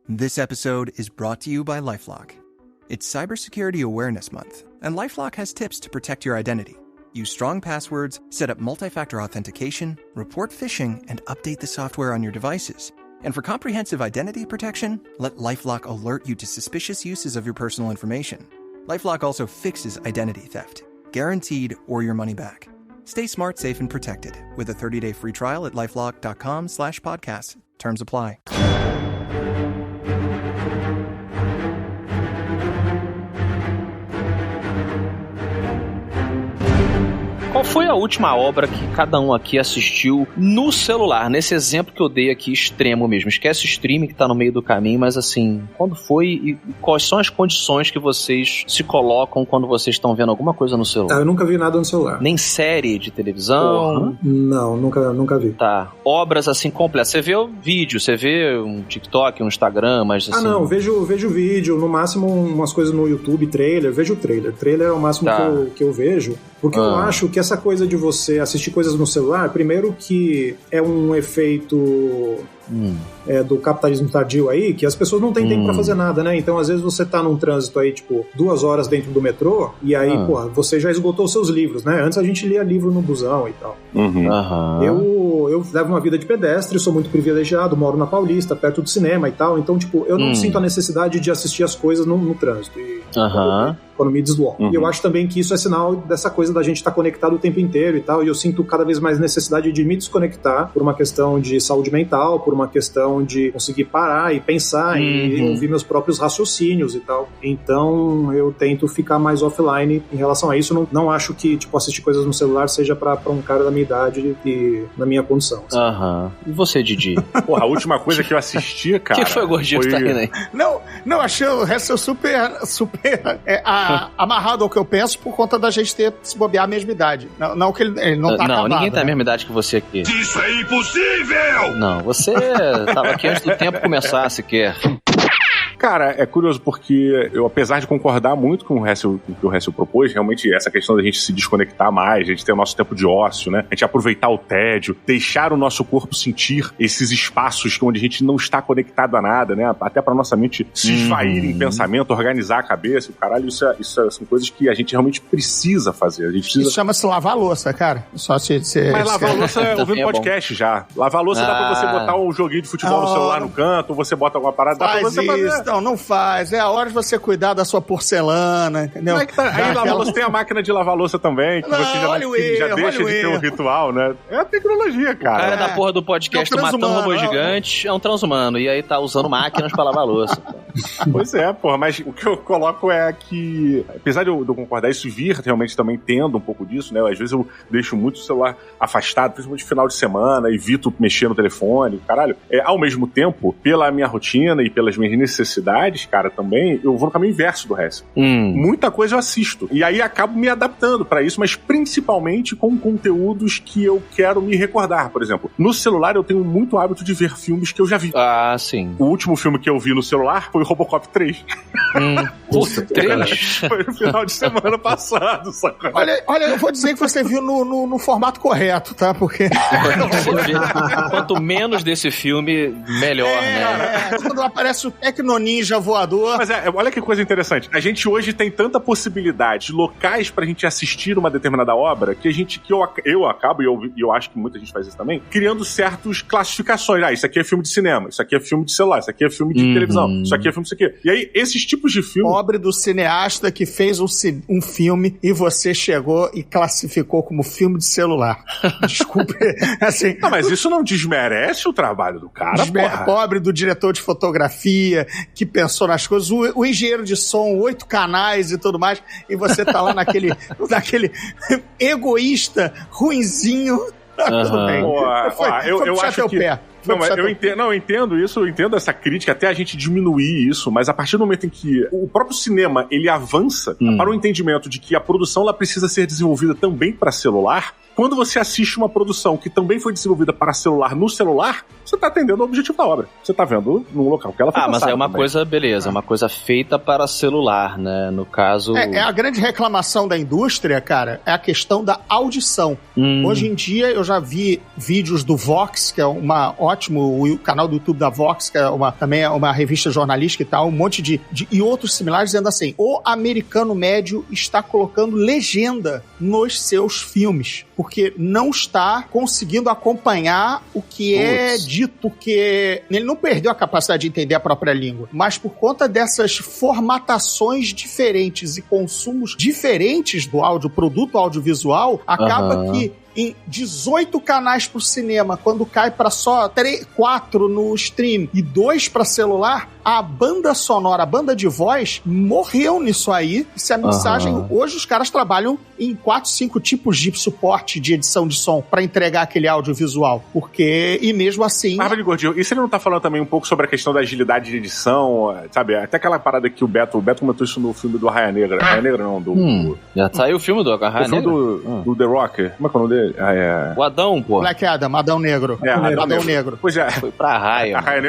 This episode is brought to you by LifeLock. It's Cybersecurity Awareness Month, and LifeLock has tips to protect your identity. Use strong passwords, set up multi-factor authentication, report phishing, and update the software on your devices. And for comprehensive identity protection, let LifeLock alert you to suspicious uses of your personal information. LifeLock also fixes identity theft, guaranteed or your money back. Stay smart, safe, and protected with a 30-day free trial at LifeLock.com/podcast. Terms apply. Qual foi a última obra que cada um aqui assistiu no celular? Nesse exemplo que eu dei aqui, extremo mesmo. Esquece o streaming que tá no meio do caminho, mas assim, quando foi e quais são as condições que vocês se colocam quando vocês estão vendo alguma coisa no celular? Eu nunca vi nada no celular. Nem série de televisão? Não, nunca vi. Tá. Obras assim completas. Você vê o vídeo, você vê um TikTok, um Instagram, mas assim... não, vejo vídeo, no máximo umas coisas no YouTube, trailer, vejo o trailer. Trailer é o máximo que eu vejo, porque eu acho que essa coisa de você assistir coisas no celular, primeiro que é um efeito do capitalismo tardio aí, que as pessoas não têm tempo pra fazer nada, né? Então, às vezes, você tá num trânsito aí, tipo, 2 horas dentro do metrô, e aí, você já esgotou os seus livros, né? Antes a gente lia livro no busão e tal. Eu levo uma vida de pedestre, sou muito privilegiado, moro na Paulista, perto do cinema e tal, então, tipo, eu não sinto a necessidade de assistir as coisas no trânsito. Quando me desloco. E eu acho também que isso é sinal dessa coisa da gente estar conectado o tempo inteiro e tal, e eu sinto cada vez mais necessidade de me desconectar por uma questão de saúde mental, por uma questão de conseguir parar e pensar e ouvir meus próprios raciocínios e tal. Então eu tento ficar mais offline em relação a isso. Não acho que, tipo, assistir coisas no celular seja pra um cara da minha idade e na minha condição. Assim. E você, Didi? Porra, a última coisa que eu assisti, cara... O que foi o gordinho que tá rindo aí? Não, achei o resto super amarrado ao que eu penso por conta da gente ter se bobear a mesma idade. Não que ele não tá acabado. Não, ninguém tem a mesma idade que você aqui. Isso é impossível! Não, você tava aqui antes do tempo começar, sequer. Cara, é curioso porque eu, apesar de concordar muito com o que o Hessel propôs, realmente essa questão da gente se desconectar mais, a gente ter o nosso tempo de ócio, né? A gente aproveitar o tédio, deixar o nosso corpo sentir esses espaços onde a gente não está conectado a nada, né? Até pra nossa mente se esvair em pensamento, organizar a cabeça. Caralho, isso são coisas que a gente realmente precisa fazer. A gente precisa... Isso chama-se lavar a louça, cara. Mas lavar a louça é ouvindo podcast já. Lavar a louça dá pra você botar um joguinho de futebol no celular no canto, ou você bota alguma parada, dá pra você fazer. Não faz. É a hora de você cuidar da sua porcelana, entendeu? Aí lavar louça tem a máquina de lavar louça também, que você já deixa de ter um ritual, né? É a tecnologia, cara. O cara da porra do podcast Matando Robô Gigante é um transhumano, e aí tá usando máquinas pra lavar louça. Pois é, porra, mas o que eu coloco é que, apesar de eu concordar, isso vir realmente também tendo um pouco disso, né? Às vezes eu deixo muito o celular afastado, principalmente no final de semana, evito mexer no telefone, caralho. Ao mesmo tempo, pela minha rotina e pelas minhas necessidades, cara, também, eu vou no caminho inverso do resto. Muita coisa eu assisto. E aí acabo me adaptando pra isso, mas principalmente com conteúdos que eu quero me recordar. Por exemplo, no celular eu tenho muito hábito de ver filmes que eu já vi. Sim. O último filme que eu vi no celular foi o Robocop 3. Puta, 3? Foi no final de semana passado, saca? Olha, eu vou dizer que você viu no formato correto, tá? Porque... Quanto menos desse filme, melhor, né? Quando aparece o Tecnoninja voador... Mas olha que coisa interessante. A gente hoje tem tanta possibilidade, locais pra gente assistir uma determinada obra, que eu acabo, e eu acho que muita gente faz isso também, criando certas classificações. Isso aqui é filme de cinema, isso aqui é filme de celular, isso aqui é filme de televisão, isso aqui que, filme não sei o que. E aí, esses tipos de filme... Pobre do cineasta que fez um filme e você chegou e classificou como filme de celular. Desculpe, assim... Não, mas isso não desmerece o trabalho do cara, Pobre do diretor de fotografia que pensou nas coisas, o engenheiro de som, 8 canais e tudo mais, e você tá lá naquele egoísta, ruinzinho. Tudo bem. Eu acho que... eu entendo isso, eu entendo essa crítica, até a gente diminuir isso, mas a partir do momento em que o próprio cinema, ele avança para o entendimento de que a produção ela precisa ser desenvolvida também para celular, quando você assiste uma produção que também foi desenvolvida para celular no celular, você está atendendo ao objetivo da obra. Você está vendo num local que ela foi mas é uma coisa, beleza, é uma coisa feita para celular, né? No caso... É a grande reclamação da indústria, cara, é a questão da audição. Hoje em dia, eu já vi vídeos do Vox, que é o canal do YouTube da Vox, que também é uma revista jornalística e tal, um monte e outros similares, dizendo assim, o americano médio está colocando legenda nos seus filmes, porque não está conseguindo acompanhar o que é dito, que ele não perdeu a capacidade de entender a própria língua, mas por conta dessas formatações diferentes e consumos diferentes do produto audiovisual, acaba que em 18 canais pro cinema, quando cai para só 4 no stream e 2 para celular, a banda sonora, a banda de voz morreu nisso aí. Se a mixagem... Hoje os caras trabalham em 4, 5 tipos de suporte de edição de som para entregar aquele audiovisual. E mesmo assim... Marvel de Gordinho, e você não tá falando também um pouco sobre a questão da agilidade de edição, sabe? Até aquela parada que o Beto comentou isso no filme do Arraia Negra. Arraia Negra não, já saiu o filme do Arraia Negra? O filme do The Rock. Como é que é o nome dele? O Adão, pô. Black Adam, Adão Negro. Adão Negro. Pois é. Foi pra Arraia. A Arraia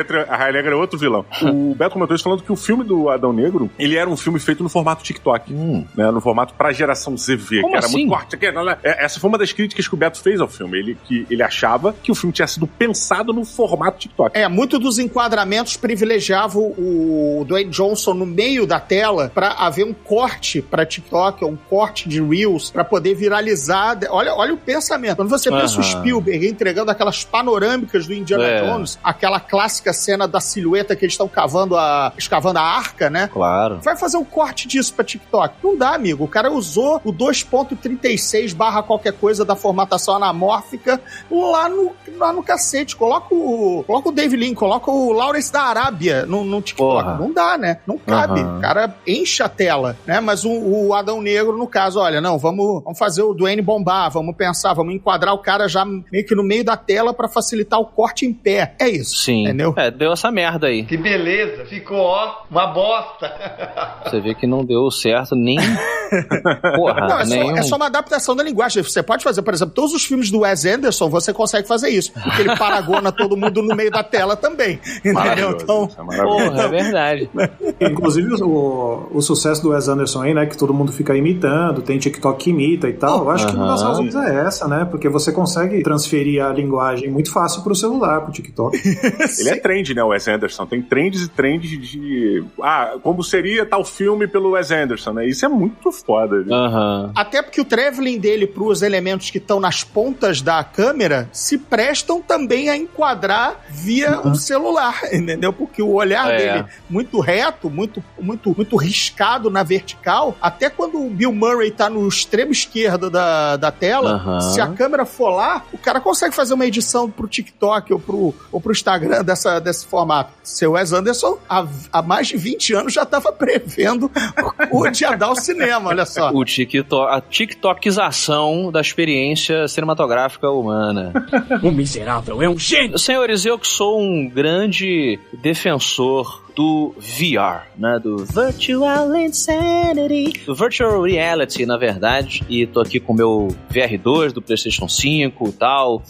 Negra é outro vilão. O Beto comentou isso falando que o filme do Adão Negro, ele era um filme feito no formato TikTok. Né, no formato pra geração ZV, Como que era assim? muito corte. Essa foi uma das críticas que o Beto fez ao filme. Ele achava que o filme tinha sido pensado no formato TikTok. Muito dos enquadramentos privilegiavam o Dwayne Johnson no meio da tela pra haver um corte pra TikTok, um corte de Reels, pra poder viralizar. Olha o pensamento. Quando você pensa o Spielberg entregando aquelas panorâmicas do Indiana Jones, aquela clássica cena da silhueta que eles estão escavando a arca, né? Claro. Vai fazer um corte disso pra TikTok? Não dá, amigo. O cara usou o 2.36 / qualquer coisa da formatação anamórfica lá no cacete. Coloca o Dave Lin, coloca o Lawrence da Arábia no TikTok. Não dá, né? Não cabe. O cara enche a tela, né? Mas o Adão Negro, no caso, olha, não, vamos fazer o Dwayne bombar, vamos pensar, vamos enquadrar o cara já meio que no meio da tela pra facilitar o corte em pé. É isso. Sim. Entendeu? Deu essa merda aí. Que beleza, ficou, uma bosta. Você vê que não deu certo nem... Porra, não, é só uma adaptação da linguagem. Você pode fazer, por exemplo, todos os filmes do Wes Anderson, você consegue fazer isso. Porque ele paragona todo mundo no meio da tela também. Entendeu? Então, porra, é verdade. Inclusive, o sucesso do Wes Anderson aí, né, que todo mundo fica imitando, tem TikTok que imita e tal, eu acho que uma das razões é essa, né, porque você consegue transferir a linguagem muito fácil pro celular, pro TikTok. Ele é trend, né, o Wes Anderson, tem trends e trends de como seria tal filme pelo Wes Anderson, né, isso é muito foda. Até porque o traveling dele pros elementos que estão nas pontas da câmera se prestam também a enquadrar via um celular, entendeu? Porque o olhar dele muito reto, muito riscado na vertical, até quando o Bill Murray tá no extremo esquerdo da tela, se a câmera for lá, o cara consegue fazer uma edição pro TikTok ou pro Instagram desse formato. Seu Wes Anderson, há mais de 20 anos, já tava prevendo o dia dar o cinema, olha só. A TikTokização da experiência cinematográfica humana. O miserável é um gênio! Senhores, eu que sou um grande defensor do VR, né, do Virtual Insanity, do Virtual Reality, na verdade, e tô aqui com o meu VR2 do PlayStation 5 e tal.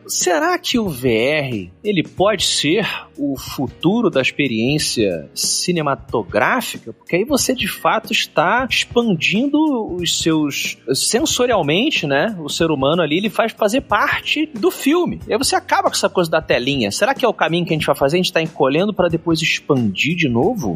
Será que o VR, ele pode ser o futuro da experiência cinematográfica? Porque aí você, de fato, está expandindo os seus... Sensorialmente, né, o ser humano ali, ele faz fazer parte do filme. E aí você acaba com essa coisa da telinha. Será que é o caminho que a gente vai fazer? A gente tá encolhendo para depois expandir expandir de novo?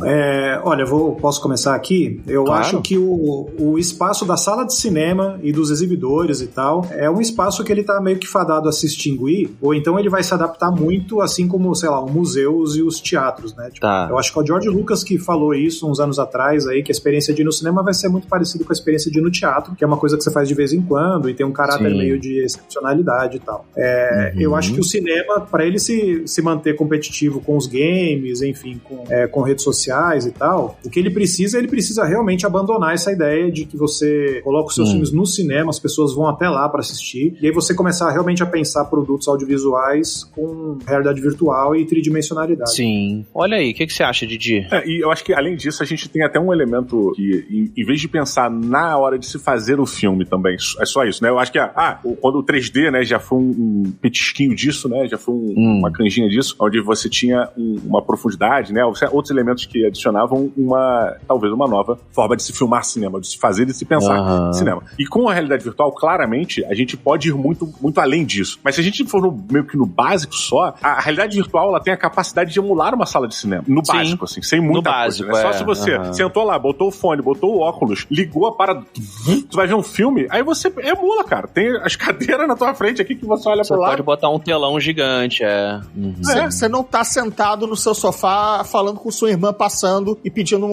Olha, posso começar aqui? Eu acho que o espaço da sala de cinema e dos exibidores e tal é um espaço que ele tá meio que fadado a se extinguir, ou então ele vai se adaptar muito, assim como, sei lá, os museus e os teatros, né? Tipo, eu acho que é o George Lucas que falou isso uns anos atrás aí, que a experiência de ir no cinema vai ser muito parecida com a experiência de ir no teatro, que é uma coisa que você faz de vez em quando e tem um caráter meio de excepcionalidade e tal. Eu acho que o cinema, para ele se manter competitivo com os games, enfim, com redes sociais e tal, o que ele precisa realmente abandonar essa ideia de que você coloca os seus filmes no cinema, as pessoas vão até lá para assistir, e aí você começar realmente a pensar produtos audiovisuais com realidade virtual e tridimensionalidade. Sim. Olha aí, o que você acha, Didi? E eu acho que, além disso, a gente tem até um elemento que, em vez de pensar na hora de se fazer o filme também, é só isso, né? Eu acho que, quando o 3D, né, já foi um petisquinho disso, né? Já foi uma canjinha disso, onde você tinha uma profundidade, né? Outros elementos que adicionavam talvez uma nova forma de se filmar cinema, de se fazer e de se pensar cinema. E com a realidade virtual, claramente, a gente pode ir muito, muito além disso. Mas se a gente for meio que no básico só, a realidade virtual, ela tem a capacidade de emular uma sala de cinema. No básico, assim, sem muita coisa. Né? Só se você sentou lá, botou o fone, botou o óculos, ligou a parada, tu vai ver um filme, aí você emula, cara. Tem as cadeiras na tua frente aqui que você olha pro lado. Você pode botar um telão gigante, Você não tá sentado no seu sofá falando com sua irmã passando e pedindo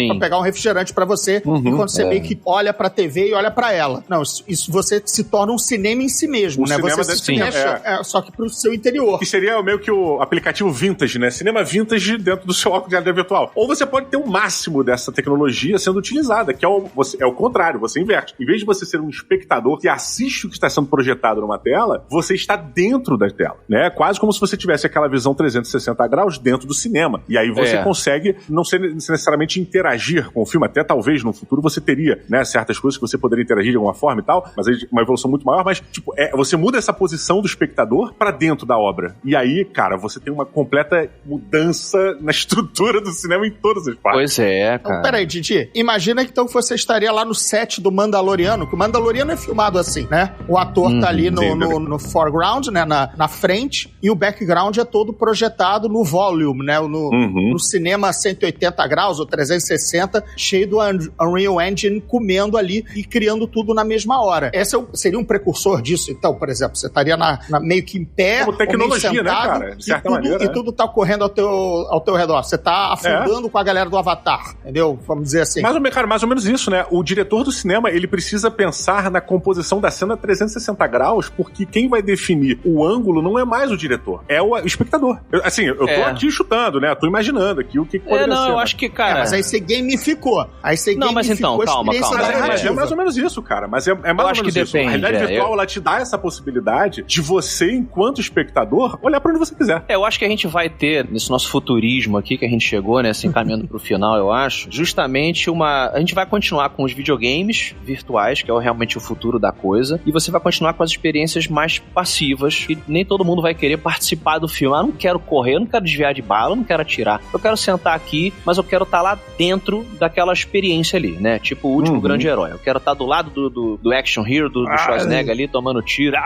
pra pegar um refrigerante pra você, enquanto você meio que olha pra TV e olha pra ela. Não, isso você se torna um cinema em si mesmo, né? Você se mexe, só que pro seu interior. Que seria meio que o aplicativo vintage, né? Cinema vintage dentro do seu óculos de realidade virtual. Ou você pode ter o máximo dessa tecnologia sendo utilizada, que é o contrário, você inverte. Em vez de você ser um espectador que assiste o que está sendo projetado numa tela, você está dentro da tela, né? Quase como se você tivesse aquela visão 360 graus dentro do cinema. E aí você consegue não ser necessariamente interagir com o filme, até talvez no futuro você teria, né, certas coisas que você poderia interagir de alguma forma e tal, mas aí uma evolução muito maior, mas tipo, você muda essa posição do espectador pra dentro da obra. E aí, cara, você tem uma completa mudança na estrutura do cinema em todas as partes. Pois é, cara. Então, peraí, Didi, imagina que então você estaria lá no set do Mandaloriano, que o Mandaloriano é filmado assim, né? O ator tá ali no foreground, né, na frente, e o background é todo projetado no volume, né? No cinema 180 graus ou 360, cheio do Unreal Engine comendo ali e criando tudo na mesma hora. Esse seria um precursor disso, então, por exemplo, você estaria meio que em pé, como tecnologia, meio sentado, né, cara? De certa maneira, e tudo tá ocorrendo ao teu redor. Você tá afundando com a galera do Avatar, entendeu? Vamos dizer assim. Mais ou menos isso, né? O diretor do cinema, ele precisa pensar na composição da cena 360 graus, porque quem vai definir o ângulo não é mais o diretor, é o espectador. Eu tô aqui chutando, né? Eu tô imaginando aqui o que poderia ser. Eu acho que, cara... mas aí você gamificou. Mas então, calma. Mas é mais ou menos isso, cara. Mas é mais ou menos isso. A realidade virtual, ela te dá essa possibilidade de você, enquanto espectador, olhar pra onde você quiser. Eu acho que a gente vai ter, nesse nosso futurismo aqui, que a gente chegou, né, se encaminhando pro final, eu acho, justamente a gente vai continuar com os videogames virtuais, que é realmente o futuro da coisa, e você vai continuar com as experiências mais passivas, que nem todo mundo vai querer participar do filme. Eu não quero correr, eu não quero desviar de bala, eu não quero atirar. Eu quero sentar aqui, mas eu quero estar lá dentro daquela experiência ali, né? Tipo o último grande herói. Eu quero estar do lado do action hero, do Schwarzenegger ali, tomando tiro.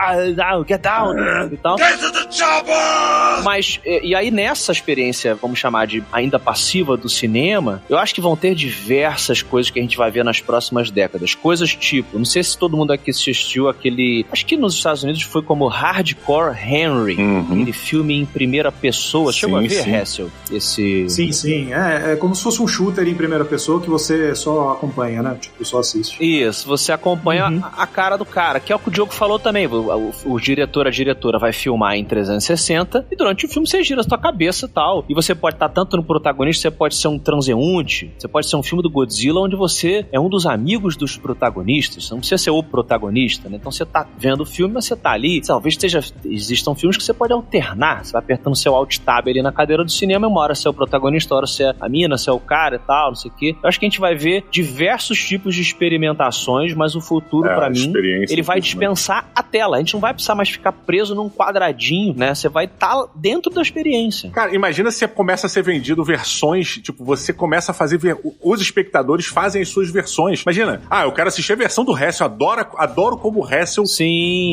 Get down! E tal. Get to the chopper! Mas, e aí nessa experiência, vamos chamar de ainda passiva do cinema, eu acho que vão ter diversas coisas que a gente vai ver nas próximas décadas. Coisas tipo, não sei se todo mundo aqui assistiu aquele, acho que nos Estados Unidos foi como Hardcore Henry, aquele filme em primeira pessoa. Chegou a ver, Hessel? Sim. É como se fosse um shooter em primeira pessoa que você só acompanha, né? Tipo, só assiste. Isso, você acompanha a cara do cara, que é o que o Diogo falou também. O diretor, a diretora vai filmar em 360 e durante o filme você gira a sua cabeça e tal. E você pode estar tanto no protagonista, você pode ser um transeunte, você pode ser um filme do Godzilla onde você é um dos amigos dos protagonistas, não precisa ser o protagonista, né? Então você tá vendo o filme, mas você tá ali, talvez existam filmes que você pode alternar, você vai apertando seu alt tab ali na cadeira do cinema e uma hora você é o protagonista, uma hora você é a mina, você é o cara e tal, não sei o quê. Eu acho que a gente vai ver diversos tipos de experimentações, mas o futuro, pra mim, ele vai dispensar a tela. A gente não vai precisar mais ficar preso num quadradinho, né? Você vai estar dentro da experiência. Cara, imagina se começa a ser vendido versões, tipo, você começa a fazer, os espectadores fazem as suas versões. Imagina, eu quero assistir a versão do Hessel, adoro como o Hessel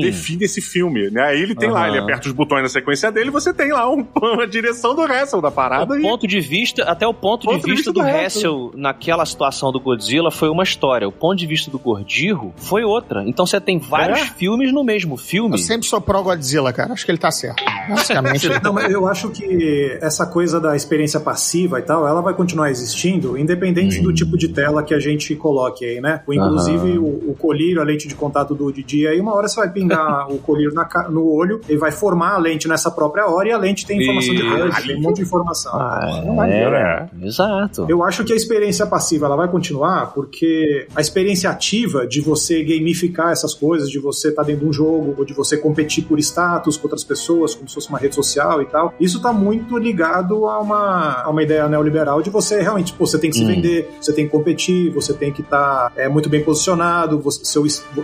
define esse filme, né? Aí ele tem lá, ele aperta os botões na sequência dele e você tem lá uma direção do Hessel da parada. Até o ponto de vista do Hessel naquela situação do Godzilla foi uma história. O ponto de vista do Gordirro foi outra. Então você tem vários filmes no mesmo filme. Eu sempre sou pró-Godzilla, cara. Acho que ele tá certo. Basicamente. Não, mas eu acho que essa coisa da experiência passiva e tal, ela vai continuar existindo, independente do tipo de tela que a gente coloque aí, né? Inclusive, o colírio, a lente de contato do Didi, aí uma hora você vai pingar o colírio no olho, ele vai formar a lente nessa própria hora e a lente tem informação de HUD, tem um monte de informação. Exato. Eu acho que a experiência passiva, ela vai continuar porque a experiência ativa de você gamificar essas coisas, de você estar dentro de um jogo, ou de você competir por status com outras pessoas, como se fosse uma rede social e tal, isso tá muito ligado a uma ideia neoliberal de você realmente, você tem que se vender, você tem que competir, você tem que estar muito bem posicionado,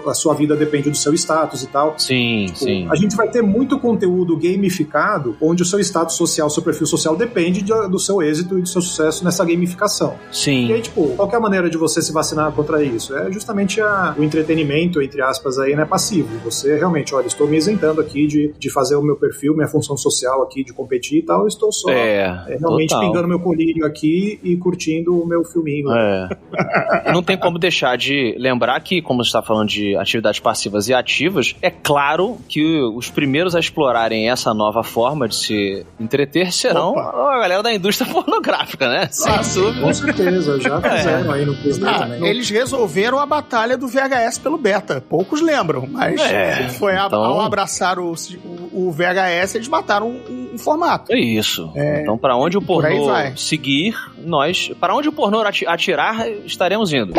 a sua vida depende do seu status e tal. Sim. A gente vai ter muito conteúdo gamificado, onde o seu status social, seu perfil social depende do seu êxito e do seu sucesso nessa gamificação. Sim. E aí, qual que é a maneira de você se vacinar contra isso? É justamente o entretenimento, entre aspas, aí, né, passivo. Você realmente, olha, estou me isentando aqui de fazer o meu perfil, minha função social aqui, de competir e tal, eu estou só realmente pingando meu colírio aqui e curtindo o meu filminho. Não tem como deixar de lembrar que, como você está falando de atividades passivas e ativas, é claro que os primeiros a explorarem essa nova forma de se entreter serão a galera da indústria pornográfica, né? Com certeza, já fizeram aí no Disney também. Eles resolveram a batalha do VHS pelo beta. Poucos lembram, mas foi ao abraçar o VHS, eles mataram um formato. É isso. Então, para onde o pornô seguir, para onde o pornô atirar, estaremos indo.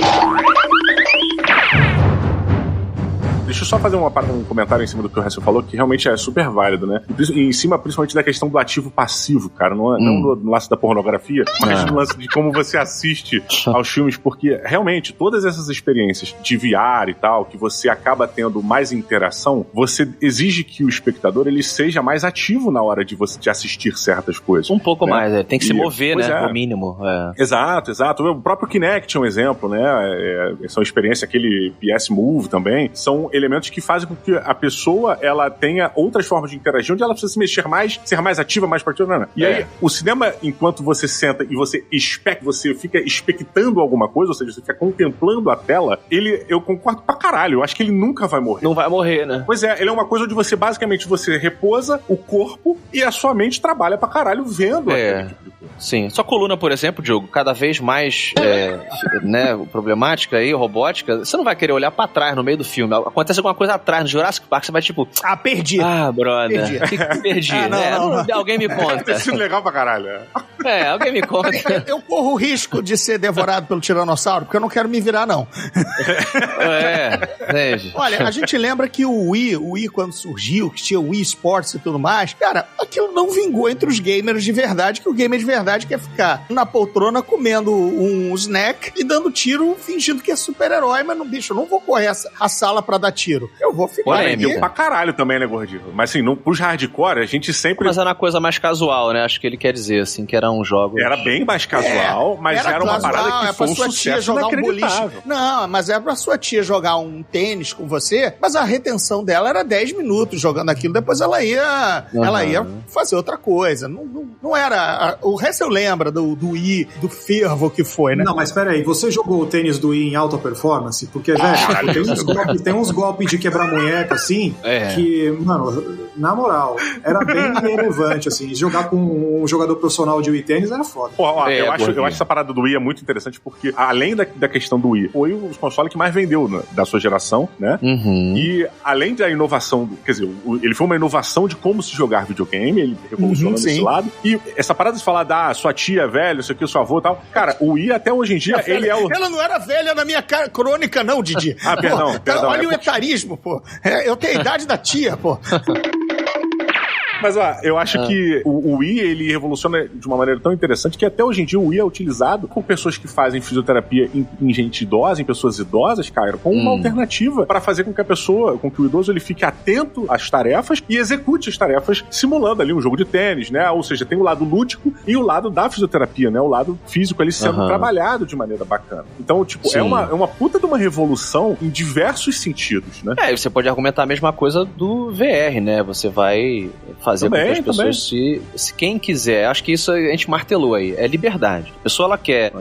Deixa eu só fazer um comentário em cima do que o Hessel falou, que realmente é super válido, né? E em cima, principalmente, da questão do ativo passivo, cara. Não no lance da pornografia, mas no lance de como você assiste aos filmes, porque realmente todas essas experiências de VR e tal, que você acaba tendo mais interação, você exige que o espectador ele seja mais ativo na hora de assistir certas coisas. Um pouco mais, tem que se mover, né? No mínimo. Exato. O próprio Kinect é um exemplo, né? São experiências, aquele PS Move também, são elementos que fazem com que a pessoa ela tenha outras formas de interagir, onde ela precisa se mexer mais, ser mais ativa, mais participativa. E aí, o cinema, enquanto você senta e você fica expectando alguma coisa, ou seja, você fica contemplando a tela, eu concordo pra caralho, eu acho que ele nunca vai morrer. Não vai morrer, né? Pois é, ele é uma coisa onde você, basicamente, você repousa o corpo e a sua mente trabalha pra caralho vendo aquele tipo de coisa. Sim. Sua coluna, por exemplo, Diogo, cada vez mais problemática aí, robótica, você não vai querer olhar pra trás no meio do filme. Acontece alguma coisa atrás no Jurassic Park, você vai tipo... perdi. Brother. Perdi. Não. Alguém me conta. Tem sido legal pra caralho. Alguém me conta. Eu corro o risco de ser devorado pelo tiranossauro, porque eu não quero me virar, não. Olha, a gente lembra que o Wii quando surgiu, que tinha o Wii Sports e tudo mais, cara, aquilo não vingou entre os gamers de verdade, que o gamer de verdade quer ficar na poltrona comendo um snack e dando tiro, fingindo que é super-herói, mas bicho, eu não vou correr a sala pra dar tiro. Eu vou ficar aqui. Pra caralho também, né, Gordinho? Mas assim, pros hardcore, a gente sempre... Mas era uma coisa mais casual, né? Acho que ele quer dizer, assim, que era um jogo... Era bem mais casual, mas era uma parada que foi um sucesso jogar um boliche. Não, mas era pra sua tia jogar um tênis com você, mas a retenção dela era 10 minutos jogando aquilo, depois ela ia fazer outra coisa. Não era... O resto eu lembro do Wii, do fervo que foi, né? Não, mas peraí, você jogou o tênis do Wii em alta performance? Porque, velho, tem uns golpes de quebrar-munheca, assim, que, mano, na moral, era bem relevante, assim. Jogar com um jogador profissional de Wii tênis era foda. Eu acho essa parada do Wii é muito interessante, porque além da questão do Wii, foi o console que mais vendeu da sua geração, né? E além da inovação, quer dizer, ele foi uma inovação de como se jogar videogame, ele revolucionou esse lado. E essa parada de falar da sua tia velha, isso aqui, o seu avô e tal, cara, o Wii até hoje em dia, ele é o... Ela não era velha na minha crônica, não, Didi. Perdão. Olha o etarismo, pô. Eu tenho a idade da tia, pô. Mas, eu acho que o Wii, ele revoluciona de uma maneira tão interessante que até hoje em dia o Wii é utilizado por pessoas que fazem fisioterapia em gente idosa, em pessoas idosas, cara, como uma alternativa para fazer com que o idoso ele fique atento às tarefas e execute as tarefas simulando ali um jogo de tênis, né? Ou seja, tem o lado lúdico e o lado da fisioterapia, né? O lado físico ali sendo trabalhado de maneira bacana. Então, tipo, é uma puta de uma revolução em diversos sentidos, né? Você pode argumentar a mesma coisa do VR, né? Você vai fazer com que as pessoas se quem quiser, acho que isso a gente martelou aí, é liberdade. A pessoa, ela quer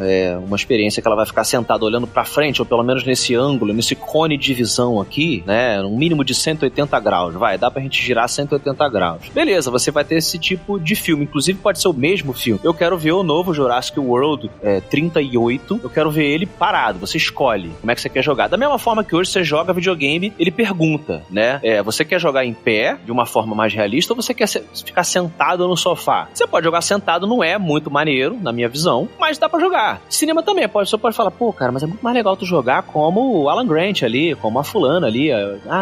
uma experiência que ela vai ficar sentada olhando pra frente, ou pelo menos nesse ângulo, nesse cone de visão aqui, né, um mínimo de 180 graus, dá pra gente girar 180 graus. Beleza, você vai ter esse tipo de filme, inclusive pode ser o mesmo filme. Eu quero ver o novo Jurassic World 38, eu quero ver ele parado, você escolhe como é que você quer jogar. Da mesma forma que hoje você joga videogame, ele pergunta, né, você quer jogar em pé, de uma forma mais realista, ou você quer ficar sentado no sofá? Você pode jogar sentado, não é muito maneiro, na minha visão, mas dá pra jogar. Cinema também, você pode falar, pô, cara, mas é muito mais legal tu jogar como o Alan Grant ali, como a fulana ali.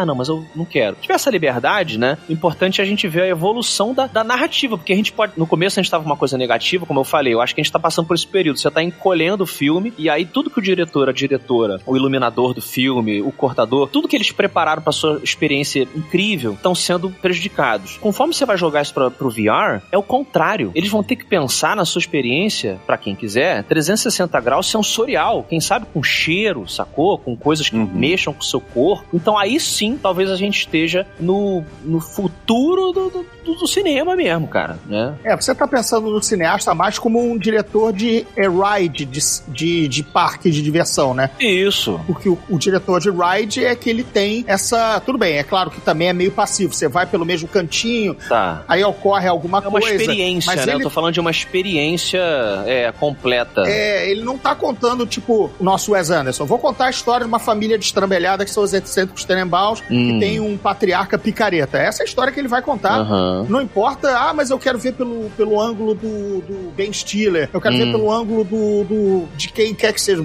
Não, mas eu não quero. Se tiver essa liberdade, né, o importante é a gente ver a evolução da narrativa, porque a gente pode, no começo a gente tava uma coisa negativa, como eu falei, eu acho que a gente tá passando por esse período, você tá encolhendo o filme, e aí tudo que o diretor, a diretora, o iluminador do filme, o cortador, tudo que eles prepararam pra sua experiência incrível, estão sendo prejudicados. Conforme você vai jogar isso pro VR, é o contrário. Eles vão ter que pensar na sua experiência, pra quem quiser, 360 graus sensorial, quem sabe com cheiro, sacou? Com coisas que mexam com o seu corpo. Então aí sim, talvez a gente esteja no futuro do cinema mesmo, cara, né? Você tá pensando no cineasta mais como um diretor de ride, de parque de diversão, né? Isso. Porque o diretor de ride é que ele tem essa... Tudo bem, é claro que também é meio passivo. Você vai pelo mesmo cantinho, aí ocorre alguma coisa. É uma experiência, mas né? Eu tô falando de uma experiência completa. Ele não tá contando, tipo, o nosso Wes Anderson. Vou contar a história de uma família destrambelhada que são os excêntricos Tenenbaums, que tem um patriarca picareta. Essa é a história que ele vai contar. Não importa, mas eu quero ver pelo ângulo do Ben Stiller, eu quero ver pelo ângulo de quem quer que seja,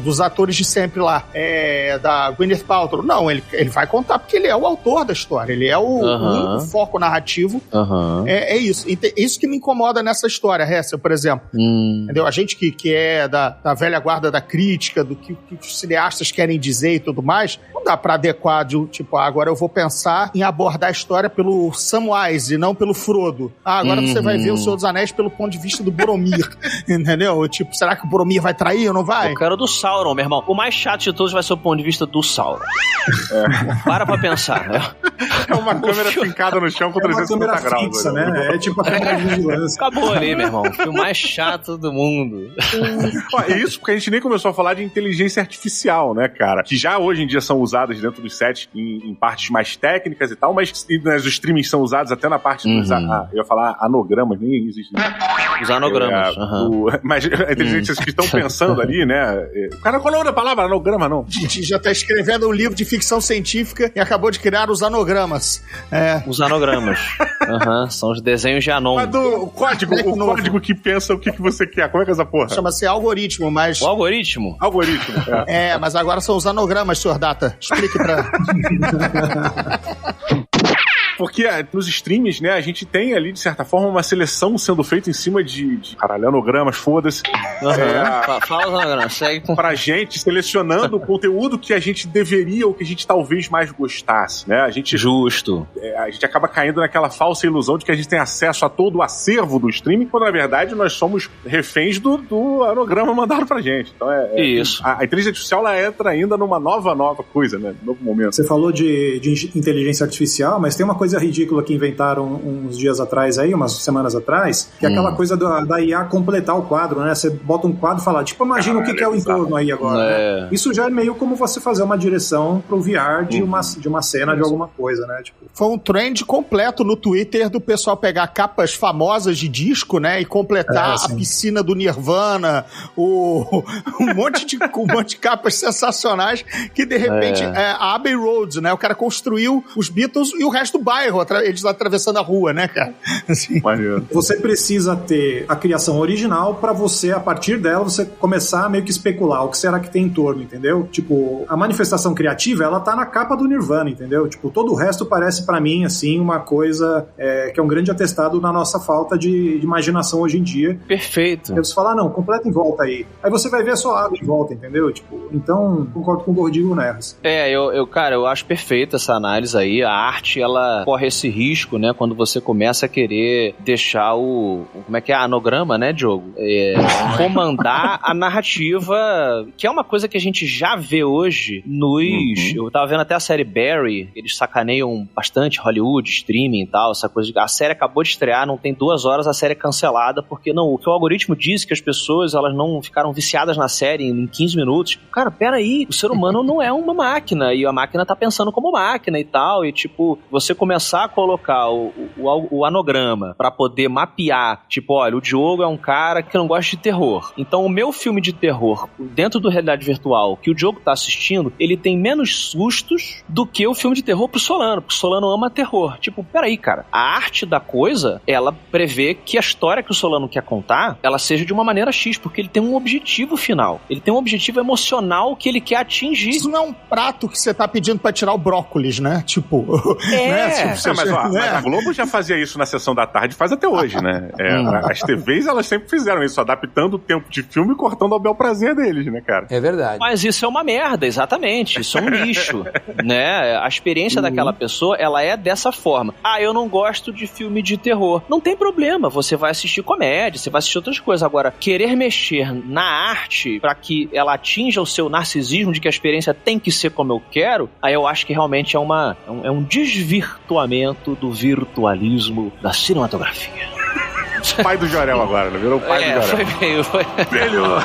dos atores de sempre lá, da Gwyneth Paltrow. Não, ele vai contar porque ele é o autor da história, ele é o único foco narrativo. É isso. Isso que me incomoda nessa história, Hessel, por exemplo. Entendeu? A gente que é da velha guarda da crítica, do que os cineastas querem dizer e tudo mais, não dá pra adequar tipo, agora eu vou pensar em abordar a história pelo Samwise e não pelo Frodo. Agora você vai ver o Senhor dos Anéis pelo ponto de vista do Boromir. Entendeu? Tipo, será que o Boromir vai trair ou não vai? Eu quero do Sauron, meu irmão. O mais chato de todos vai ser o ponto de vista do Sauron. Para pra pensar. É uma câmera fincada no chão com 350 graus. Fixa, né? É tipo a câmera de vigilância. Acabou ali, meu irmão. O filme mais chato do mundo. Isso porque a gente nem começou a falar de inteligência artificial, né, cara? Que já hoje em dia são usadas dentro dos sets em partes mais técnicas e tal, mas os streamings são usados até na parte dos... eu ia falar anogramas, nem existe. Os anogramas. Mas a inteligência que estão pensando ali, né? O cara, qual é a palavra? Anograma, não. A gente já tá escrevendo um livro de ficção científica e acabou de criar os anogramas. Os anogramas. São os desenhos de Anon. Mas o código que pensa o que você quer. Como é que é essa porra? Chama-se algoritmo, mas... O algoritmo? Algoritmo, mas agora são os anogramas, senhor Data. Explique pra... Porque nos streams, né, a gente tem ali, de certa forma, uma seleção sendo feita em cima de anogramas, foda-se. Fala os anogramas, segue com... Pra gente, selecionando o conteúdo que a gente deveria ou que a gente talvez mais gostasse, né? Justo. A gente acaba caindo naquela falsa ilusão de que a gente tem acesso a todo o acervo do streaming, quando, na verdade, nós somos reféns do anograma mandado pra gente. Então, isso. A inteligência artificial, ela entra ainda numa nova coisa, né? Novo momento. Você falou de inteligência artificial, mas tem uma coisa ridícula que inventaram uns dias atrás aí, umas semanas atrás, que é aquela coisa da IA completar o quadro, né? Você bota um quadro e fala, tipo, imagina o que é o entorno aí agora. Né? Isso já é meio como você fazer uma direção pro VR de uma cena, de alguma coisa, né? Tipo... Foi um trend completo no Twitter do pessoal pegar capas famosas de disco, né? E completar a piscina do Nirvana, um monte de capas sensacionais que, de repente, a Abbey Road, né? O cara construiu os Beatles e o resto do bairro, eles atravessando a rua, né, cara? Assim. Você precisa ter a criação original pra você, a partir dela, você começar a meio que especular o que será que tem em torno, entendeu? Tipo, a manifestação criativa, ela tá na capa do Nirvana, entendeu? Tipo, todo o resto parece pra mim, assim, uma coisa que é um grande atestado na nossa falta de imaginação hoje em dia. Perfeito. Aí você fala, não, completa em volta aí. Aí você vai ver só água em volta, entendeu? Tipo, então, concordo com o Gordinho Neves. Cara, eu acho perfeita essa análise aí. A arte, ela ela corre esse risco, né, quando você começa a querer deixar como é que é? Anograma, né, Diogo? Comandar a narrativa, que é uma coisa que a gente já vê hoje nos... Eu tava vendo até a série Barry, eles sacaneiam bastante Hollywood, streaming e tal, essa coisa de... A série acabou de estrear, não tem 2 horas, a série é cancelada, porque não, o que o algoritmo diz que as pessoas, elas não ficaram viciadas na série em 15 minutos. Cara, peraí, o ser humano não é uma máquina, e a máquina tá pensando como máquina e tal, e tipo, você começar a colocar o anograma pra poder mapear, tipo, olha, o Diogo é um cara que não gosta de terror. Então, o meu filme de terror, dentro do realidade virtual, que o Diogo tá assistindo, ele tem menos sustos do que o filme de terror pro Solano, porque o Solano ama terror. Tipo, peraí, cara, a arte da coisa, ela prevê que a história que o Solano quer contar, ela seja de uma maneira X, porque ele tem um objetivo final. Ele tem um objetivo emocional que ele quer atingir. Isso não é um prato que você tá pedindo pra tirar o brócolis, né? Tipo... né? Tipo, mas a Globo já fazia isso na sessão da tarde, faz até hoje, né? As TVs, elas sempre fizeram isso, adaptando o tempo de filme e cortando ao bel prazer deles, né, cara? É verdade. Mas isso é uma merda, exatamente. Isso é um lixo, né? A experiência daquela pessoa, ela é dessa forma. Ah, eu não gosto de filme de terror. Não tem problema, você vai assistir comédia, você vai assistir outras coisas. Agora, querer mexer na arte pra que ela atinja o seu narcisismo de que a experiência tem que ser como eu quero, aí eu acho que realmente é um desvirtuamento do virtualismo da cinematografia. Pai do Jorel agora, não virou o pai do Jorel. Foi. Melhor.